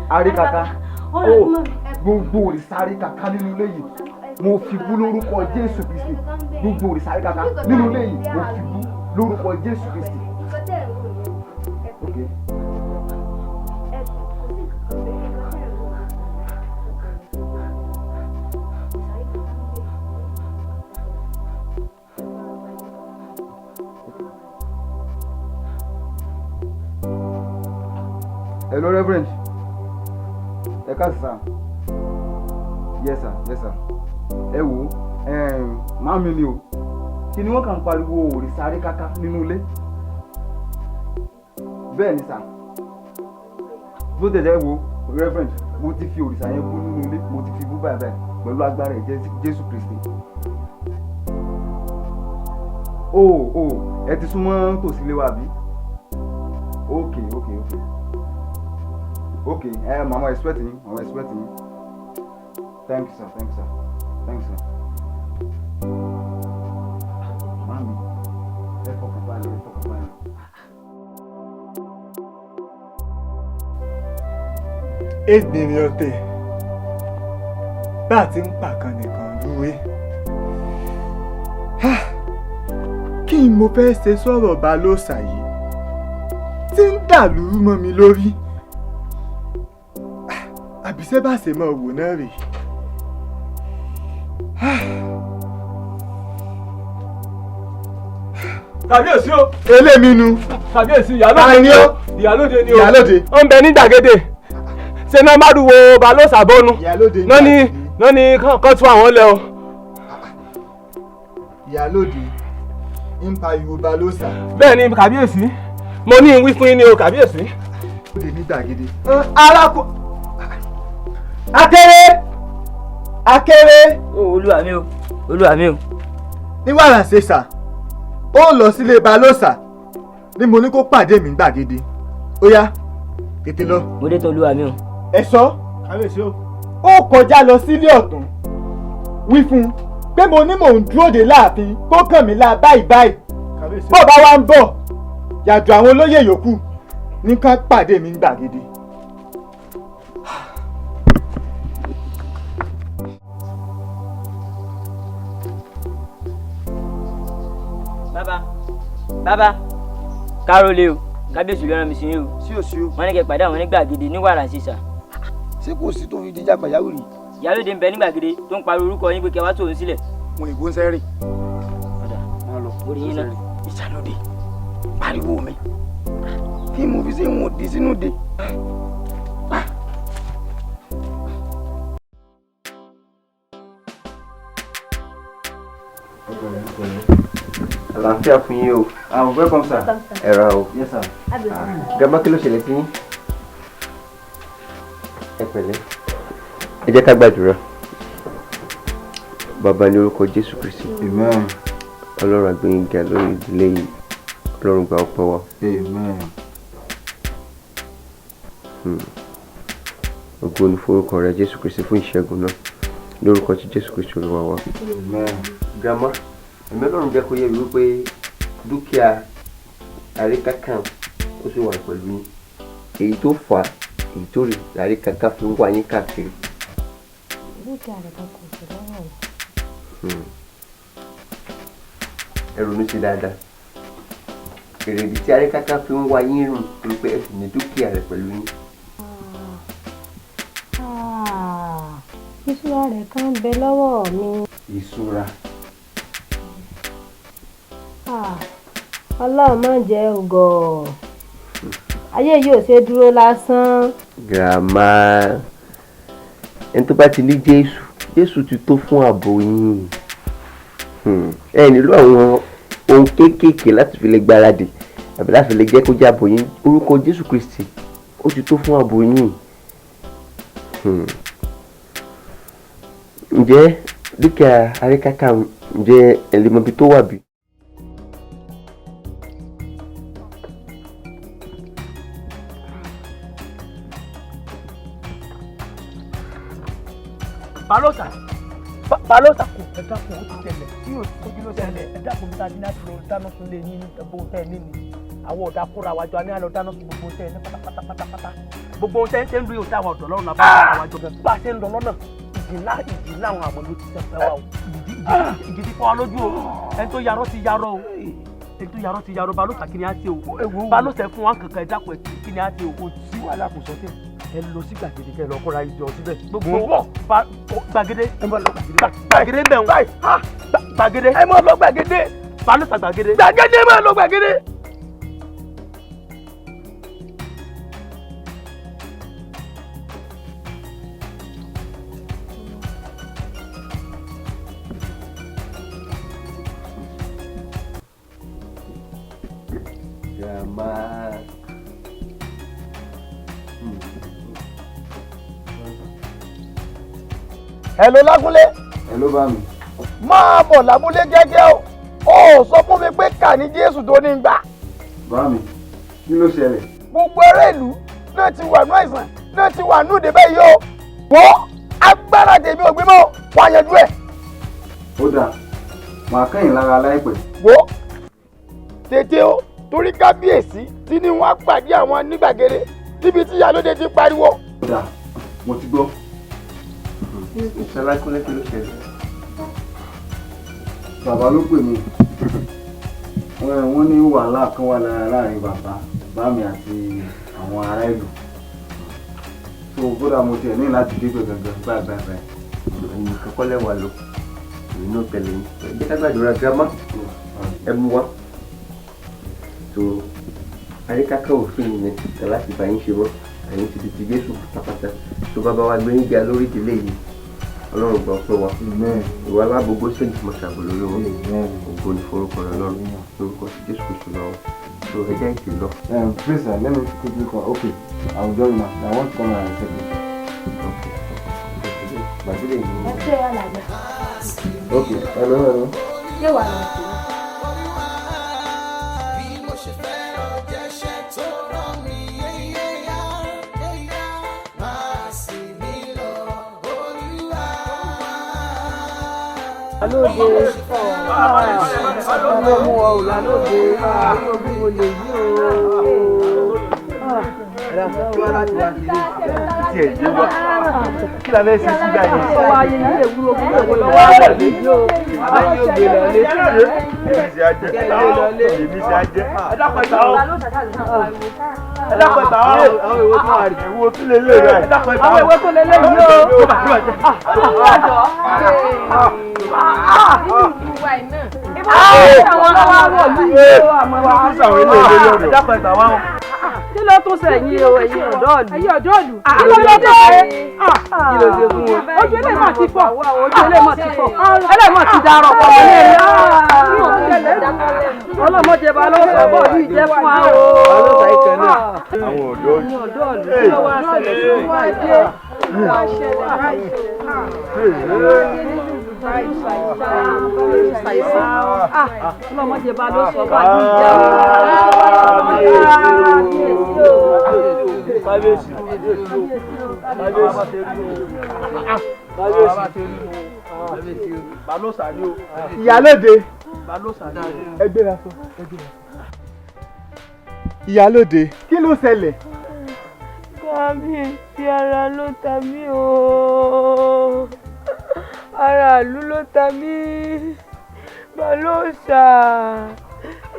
Àríkàkà. Gbogbo òrìṣà àríkàkà nínú ilé yìí. Mo fi bú lórúkọ Jésù Kristi. Gbogbo òrìṣà àríkàkà nínú ilé yìí. Mo fi bú lórúkọ Jésù Kristi. Okay. Hello, Reverend. Ẹ káàsì sir. Yes sir, yes sir. Ẹ wò màámi ni o. Kí ni wọ́n kàn ń pariwo òrìṣà àríkàkà nínú ilé? Bẹ́ẹ̀ ni sir. Bó tẹ̀lé wo Reverend, mo ti fi òrìṣà yẹn bú nínú ilé, mo ti fi bú báyìí báyìí pẹ̀lú agbára ẹ̀jẹ̀ Jésù Kristi. Ẹ ti súnmọ́ tòsí ilé wa bí? Okay. Okay, Mama expecting you. Thank you, sir. Mami, ẹ fọkàn balẹ̀. Ègbìnrin ọ̀tẹ̀ bá a ti ń pàkan nìkan lúwé. Kí n mo fẹ́ ṣe sọ̀rọ̀ Balóòsà yìí tí ń dàlúrú mọ́ mi lórí. Àbíṣẹ́ bá ṣe máa wò náà rèé. Kàbíyèsí o. Elémi nu. Kàbíyèsí ìyálóde ni o. Ìyálóde ni o. Ìyálóde. Ó ń bẹ ní gbàgede. Ṣé náà má dùwò Balóòsà bọ́nu? Ìyálóde. Náà ni kán tú àwọn lẹ o. Ìyálóde ń pariwo Balóòsà. Bẹ́ẹ̀ ni kàbíyèsí. Mo ní wí fún yín ni o kàbíyèsí. Ó lè ní gbàgede. Akéré. Olúwa mi o. Ní wàrà ṣe sà, ó lọ sílé Balóòsà ni mo ní kó pàdé mi gbàgede. Ó yá, tètè lọ. Mo dé tó olúwa mi o. Ẹ sọ. Kábíyèsí o. Ó kọjá lọ sílé ọ̀tún. Wí fún un pé mo ní mò ń dúró dè láàfin kó kàn mí lá báyìí. Bó bá wá ń bọ̀, yàtọ̀ àwọn olóyè yòókù ní ká pàdé mi gbàgede. Bàbá kárólé o, kábíyèsí ló rán mi sí yín o. Sí o sí o. Wọ́n ní kẹ́ pàdé àwọn ní gbàgede ní wàrà ṣìṣà. Ṣé kò sí tó fi di jágbà yàwó rí? Ìyálóde ń bẹ ní gbàgede tó ń pariwo orúkọ yín pé kẹ́ wá tòun sílẹ̀. Wọn ìbò ń sẹ́rìn. Ọ̀dà wọn lọ. Orí yín náà. Ìṣàlódé pariwo mi kí mo fi sí ìwọ̀n di sínú de. Àlàáfíà fún yín o. Welcome sir. Ẹ ra o. Yes sir. Grandma kí ló ṣẹlẹ̀ sí yín? Ẹ pẹ̀lẹ́. Ẹ jẹ́ ká gbàdúrà. Bàbá ní orúkọ Jésù Kristi. Amen. Ọlọ́run àgbẹ̀yìngà lórí ìdílé yìí. Ọlọ́run gba ọpẹ́ wa. Amen. Ògo ni fún orúkọ rẹ Jésù Kristi fún ìṣẹ́gun náà. Lórúkọ tí Jésù Kristi Olúwa wa. Amen. Grandma, ẹ̀mí Ọlọ́run jẹ́ kó yé mi wípé dúkìá àríkàkà ó sì wà pẹ̀lú yín. Èyí tó fà á, èyí tó rí àríkàkà fi ń wá yín káàkiri. Dúkìá àríkàkà kò sí lọ́wọ́ rẹ̀. Ẹ ronú sí dáadáa. Èrèdí tí àríkàkà fi ń wá yín rùn ni pé ẹ sì ní dúkìá rẹ̀ pẹ̀lú yín. Ìṣúra rẹ̀ kan bẹ lọ́wọ́ mi. Ìṣúra. Ọlọ́run má jẹ́ ògọ̀. Ayé yóò ṣe dúró lásán. Grandma, ẹni tó bá ti ní Jésù ti tó fún ààbò yín. ẹ nílò àwọn ohun kéékèèké láti fi lè gbáradì àbí láti lè jẹ́ kó jẹ́ ààbò yín. Orúkọ Jésù Kristi ó ti tó fún ààbò yín. Ǹjẹ́ dúkìá Àríkàkà ǹjẹ́ ẹ̀lẹ́mọ̀bí tó wà bí? Balóòsà Balóòsà kò ẹ dákun ó ti tẹ̀lẹ̀ tí yóò tó kí ló tẹ̀lẹ̀ ẹ dákun bí tájú náà ti lọ dáná sun lé yín gbogbo tẹ́ ẹ ní ni àwọn ọ̀dà kóra wájú a ní àlọ́ dáná sun gbogbo tẹ́ ẹ ní pátápátá gbogbo tẹ́ ẹ ṣe ń lu ìhòòtá àwọn ọ̀dọ́ lọ́rùn náà bá wájú gan bá a ṣe ń lọ lọ́nà ìjì láwọn àmọ́ ló ti ṣe fẹ́ wa o ìjì ti fọ́ wa lójú o ẹni tó yarọ́ ti yarọ́ o ẹni tó yarọ́ ti yarọ́ Balóòsà kí ni á ṣe o Balóòsà fún wa kankan ẹ dákun ẹ kí ni á ṣe o kò sí wàhálà kò sọ tẹ̀ ẹ lọ sí gbàgede kẹ lọ kóra ìjọ síbẹ̀. gbogbo gbàgede gbàgede bẹ̀ ń gbàgede ẹ máa lọ gbàgede Balóòsà gbàgede máa lọ gbàgede. Hello Lágúnlé. Hello bá mi. Máa bọ̀ lábúlé jẹ́jẹ́ o. Ó sọ fún mi pé kà ní Jésù tó ní gbà. Bá mi, kí ló ṣẹlẹ̀? Gbogbo eré ìlú náà ti wà ní àìsàn náà ti wà ní òde bẹ́ẹ̀ yìí o. Wọ́n agbára tèmi ò gbé mọ́ wá yanjú ẹ̀. Ó dáa, màá kẹ́yìn lára láìpẹ́. Wo tètè o torí kábíyèsí tí ní wọ́n á pàdé àwọn nígbàgede níbi tí ìyálóde ti pariwo. Ó dáa, mo ti gbọ́. Ìṣàlákúnlé kí ló ṣẹlẹ̀? Bàbá ló pè mí. Wọ́n ní wàhálà kan wà láàrin bàbá mi àti àwọn ará ìlú. So bódà mo tiẹ̀ ní láti débẹ̀ gangan báyìí. Ẹ̀yin kọ́kọ́ lẹ́wà lọ. Èmi náà tẹ̀lé yín. Ẹgbẹ́ kágbàdúrà gírámà. Ẹ mú wá. So Àríkàkà òfin yẹn ẹ láti bá yín ṣe wọ́n. Àyìn ti di ti Jésù pátápátá. So bàbá wa gbé yín ga lórí ìdílé yìí. Ọlọ́run gbọ́ pé wa ìwà alábòógbó sẹ́yìn tí mo ṣàbò lórí wọn ògo ní forúkọ rẹ lọ́rùn lórúkọ sí Jésù Kristu lọ́wọ́ so ẹ jẹ́ ìtì lọ. Please sir, let me quickly call. Okay, I will join you now. I want to come and accept you. Okay. Gbàdúrà yìí. ẹ ṣe alàgbà. Okay, hello. yóò wà lọ sí i. Lóde ọmọ wa ò lálóde ojú wo lè yí o. Tí ẹ̀ yé wa kí la fẹ́ ṣe sí gbà yẹn. Ọwọ́ ayé ní ilé wúlò kí lè wọlé wá rẹ̀ léyìí o. Ayé yóò gbé lọ lé. Èmi ṣe ajẹ́. Èmi ṣe ajẹ́. Ẹ dákọ̀ ìgbà o. Ẹ dákọ̀ ìgbà o. Àwọn ìwé tó wà rí. Ìwé tó lé lé rẹ̀. Ẹ dákọ̀ ìgbà o. Àwọn ìwé tó lé lé yìí o. Kí ló tún sẹ́yìn o ẹ̀yin ọ̀dọ́ ìlú? Ẹ̀yin ọ̀dọ́ ìlú. Kí ló dé? Kí ló dé fún wọn? Ojú ilé mà ti fọ́. Ojú ilé mà ti fọ́. Ẹlẹ́mọ̀ ti darọ̀ pọ̀ mọ́ ilé rẹ̀. Ọlọ́mọdé bá ló sọ bọ́ yìí jẹ́ fún wa o. Àwọn ọ̀dọ́ ìlú. Kí ló wá ṣẹlẹ̀ sí wa dé? Ọlọ́mọdé bá ló sọ bá yìí jẹ́ Kábíyèsí. Balóòsà ni o. Ìyálóde. Balóòsà ni o. Ẹgbẹ́ ra sọ. Ìyálóde. Kí ló ṣẹlẹ̀? Kábíyèsí ara ló ta mí o. Ara ìlú ló ta mí. Balóòsà.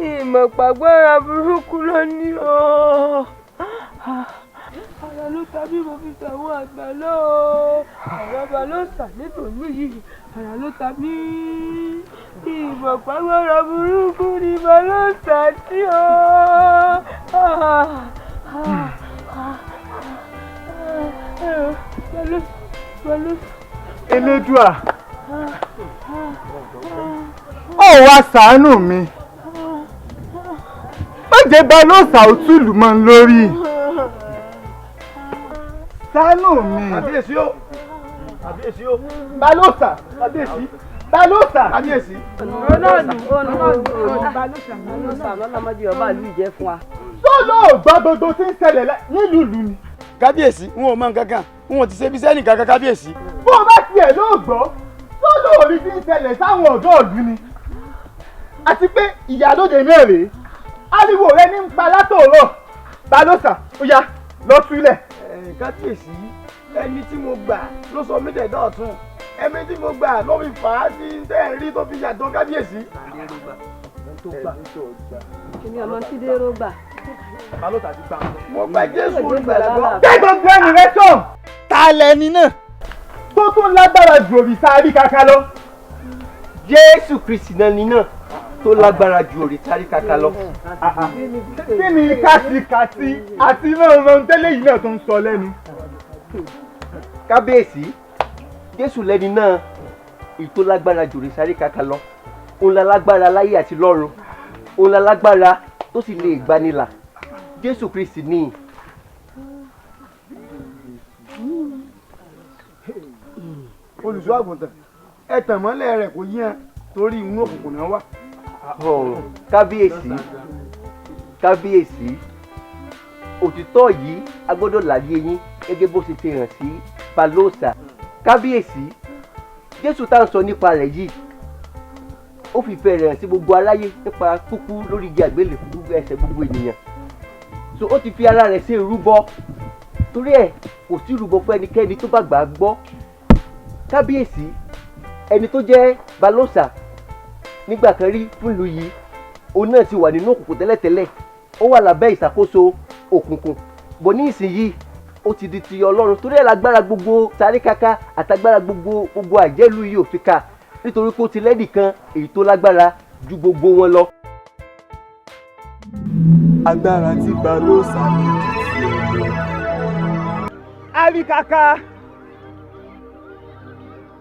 Ìmọ̀ pàgbára burúkú ló ní o. Ara ló ta mí mo fi tàwọn àgbà lọ. Àwọn Balóòsà nítorí yìí. Ara ló ta mí. Ìmọ̀ pàgbára burúkú ni Balóòsà sí o. Elédùà. wá ṣàánú mi má jẹ́ Balóòsà ó túlù mọ́ ń lórí ṣàánú mi. Kábíyèsí o kábíyèsí o Balóòsà kábíyèsí Balóòsà kábíyèsí. Balóòsà lọ́lọ́mọdé ọba ìlú ìjẹ́ fún wa. sọ́lọ́ ògbà gbogbo tí ń ṣẹlẹ̀ nílùú ìlú ni. kábíyèsí n ò mọ nǹkan kan n ò ti ṣe bí sẹ́nì kankan kábíyèsí. bó o bá tiẹ̀ ló gbọ́ sọ́lọ́ òrí tí ń ṣẹlẹ̀ sáwọn ọ̀dọ́ ìlú ni. àti pé ìyálóde náà rèé ariwo rẹ ní ń pa látòrò. Balóòsà ó yá lọ túlẹ̀. kábíyèsí ẹni tí mo gbà ló sọ mí dẹ̀dọ̀ ọ̀tún ẹ̀mí tí mo gbà ló fi fà á sí tẹ́ ẹ̀ rí tó fi yàtọ̀ kábíyèsí. èmi ọmọ tí dérò gbà. Balóòsà ti gbà. mo gba Jésù olùgbàlà. kẹ́gbọ́n gbẹ́ni rẹ tán. ta lẹni náà tó tún lágbára ju òrìṣà àríkàkà lọ. Jésù Kristi náà ni náà tó lágbára ju òrìṣà àríkàkà lọ. kí ni kàtìkàtì àti mọ̀ọ́mọ́ tẹ́lẹ̀ yìí náà tó ń sọ lẹ́nu. Kábíyèsí Jésù lẹni náà èyí tó lágbára ju òrìṣà àríkàkà lọ. Òun la lágbára láyé àti lọ́run. Òun la lágbára tó sì lè gbanilà. Jésù Kristi ni. olùṣọ́ àgùntàn ẹ tàn mọ́lẹ̀ rẹ̀ kò yíyan torí inú òkùnkùn náà wà. Kábíyèsí kábíyèsí òtítọ́ yìí a gbọ́dọ̀ láyé yín gẹ́gẹ́ bó ṣe fi hàn sí Balóòsà. Kábíyèsí Jésù tá à ń sọ nípa rẹ̀ yìí ó fi ìfẹ́ rẹ̀ hàn sí gbogbo aráyé nípa kúkú lórí igi àgbélébùú ẹ̀ṣẹ̀ gbogbo ènìyàn. So ó ti fi ara rẹ̀ ṣe ìrúbọ torí ẹ̀ kò sí ìrúbọ fún ẹnikẹ́ni tó bá gbà á gbọ́. Kábíyèsí ẹni tó jẹ́ Balóòsà nígbà kan rí fún ìlú yìí òun náà ti wà nínú òkùnkùn tẹ́lẹ̀tẹ́lẹ̀ ó wà lábẹ́ ìṣàkóso òkùnkùn bọ̀ ní ìsinyìí ó ti di ti Ọlọ́run torí ẹ̀ lágbára gbogbo Sáríkáká àtagbára gbogbo àjẹ́lú yìí ò fi kà nítorí pé ó ti lẹ́nìkan èyí tó lágbára ju gbogbo wọn lọ. agbára tí Balóòsà ní ju ti ẹ̀ lọ. Àríkàkà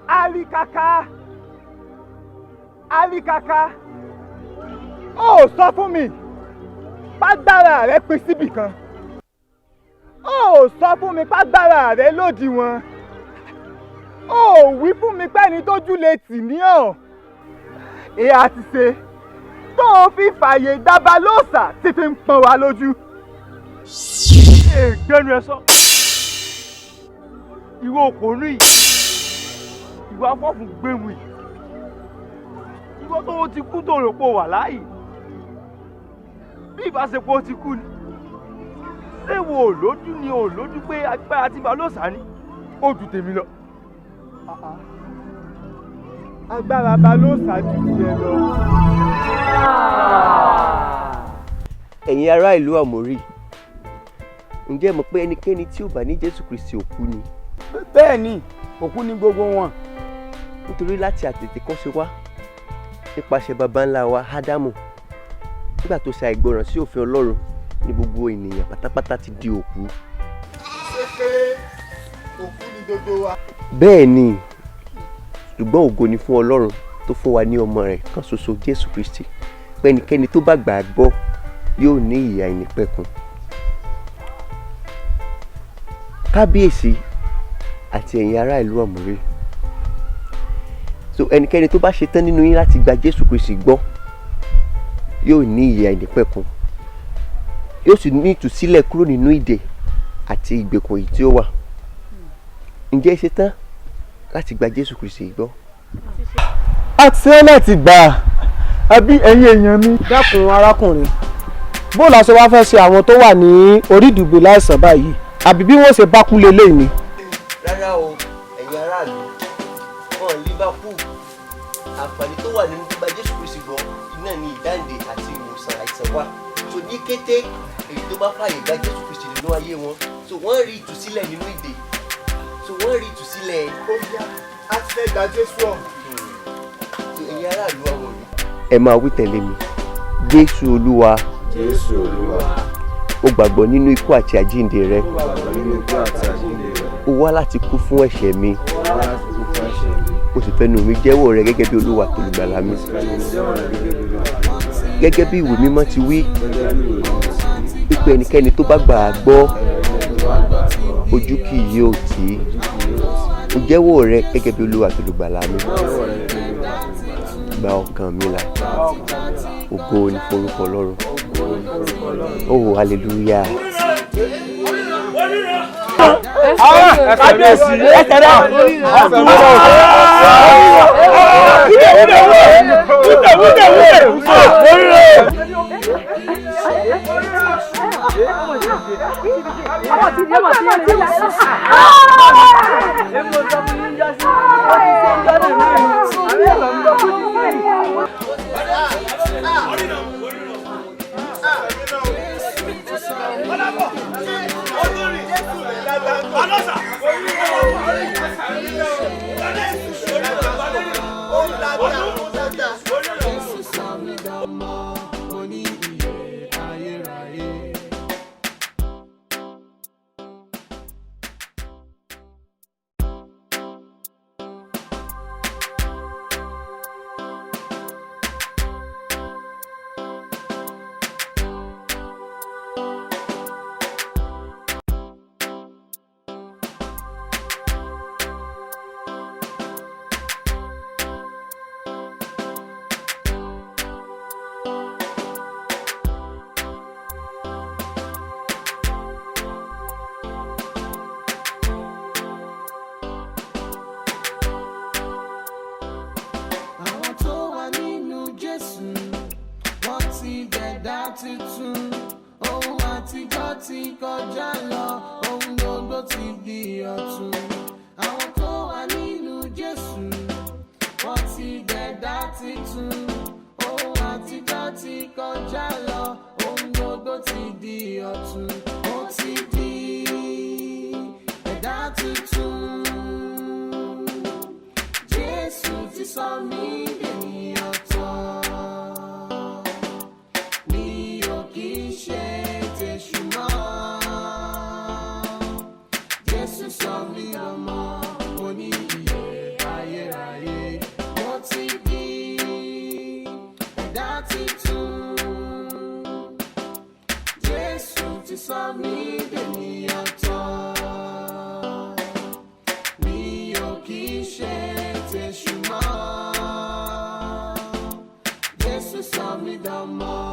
Àríkàkà Àríkàkà ó sọ fún mi pàgbára rẹ pín síbì kan ó sọ fún mi pàgbára rẹ lòdìwọ̀n ó wí fún mi pẹ́ni tójú lè tì ní ọ̀ èyí àti ṣe tó o fi fààyè gba Balóòsà tí fi ń pọ́n wa lójú. gbẹ́nu ẹ sọ ìwọ òpònú yìí ìwọ afọ́fún gbẹ̀mù yìí ìwọ tó o ti kú tó rò pé o wà láàyè bí ìbáṣepọ̀ o ti kú ni ṣé wo ò lójú ni ò lójú pé agbára tí Balóòsà ní ó ju tèmi lọ. agbára Balóòsà ju tiẹ̀ lọ. Ẹ̀yin ará ìlú Àmórì ǹjẹ́ mọ̀ pé ẹnikẹ́ni tí ò bá ní Jésù Kristi òkú ni. bẹ́ẹ̀ ni òkú ni gbogbo wọn. nítorí láti àtètèkọ́ṣe wá nípasẹ̀ baba ńlá wa Ádámù nígbà tó ṣe àìgbọràn sí òfin Ọlọ́run ní gbogbo ènìyàn pátápátá ti di òkú. ṣé pé òkú ni gbogbo wa. bẹ́ẹ̀ ni ṣùgbọ́n ògo ni fún Ọlọ́run tó fún wa ní ọmọ rẹ̀ kan ṣoṣo Jésù Kristi pé ẹnikẹ́ni tó bá gbà á gbọ́ yóò ní ìyè àìnípẹ̀kun. Kábíyèsí àti ẹ̀yin ará ìlú Àmórì so ẹnikẹ́ni tó bá ṣetán nínú yín láti gba Jésù Kristi gbọ́ yóò ní ìyè àìnípẹ̀kun yóò sì ní ìtúsílẹ̀ kúrò nínú ìdè àti ìgbèkùn èyí tí ó wà. ǹjẹ́ ẹ ṣetán láti gba Jésù Kristi gbọ́? àti ẹ láti gbà àbí ẹ̀yin èèyàn mi. dákun arákùnrin bó la ṣe wá fẹ́ ṣe àwọn tó wà ní orí ìdùbò láìsàn báyìí àbí bí wọ́n ṣe bá kú lélẹ́yìn ni. rárá o ẹ̀yin aráàlú wọn Liverpool àǹfààní tó wà nínú gbígba Jésù Kristi gbọ́ iná ní ìdáǹdè àti ìwòsàn àìsàn wa so ní kété èyí tó bá fààyè gba Jésù Kristi nínú ayé wọn so wọ́n rí ìtúsílẹ̀ nínú ìdè so wọ́n rí ìtúsílẹ̀. ó yá a ti fẹ́ gba Jésù ọ̀. so ẹ̀yin aráàlú àwọn òní. ẹ máa wí tẹ̀lé mi Jésù Olúwa. Jésù Olúwa. Ó gbàgbọ́ nínú ikú àti àjíǹde rẹ. Ó wá láti kú fún ẹ̀ṣẹ̀ mi. Ó mo sì fẹnu mi jẹ́wọ́ rẹ gẹ́gẹ́ bí Olúwa àti olùgbàlà mi. Gẹ́gẹ́ bí ìwé mímọ́ ti wí wípé ẹnikẹ́ni tó bá gbà á gbọ́ ojú kì yóò tì í. Mo jẹ́wọ́ rẹ gẹ́gẹ́ bí Olúwa àti olùgbàlà mi. Gba ọkàn mi là. Ògo ni fún orúkọ Ọlọ́run. Oh, hallelujah. Kábíyèsí ẹsẹ̀ rẹ̀ tuntun ohun àtijọ́ ti kọjá lọ ohun gbogbo ti di ọ̀tun àwọn tó wà nínú Jésù wọ́n ti dẹ̀dá tuntun ohun àtijọ́ ti kọjá lọ ohun gbogbo ti di ọ̀tun ó ti di ẹ̀dá tuntun Jésù ti sọ mí dènìyàn tán. Sọ mí dènìyàn tán mi ò kì í ṣe tèṣù mọ́ Jésù sọ mí dọmọ.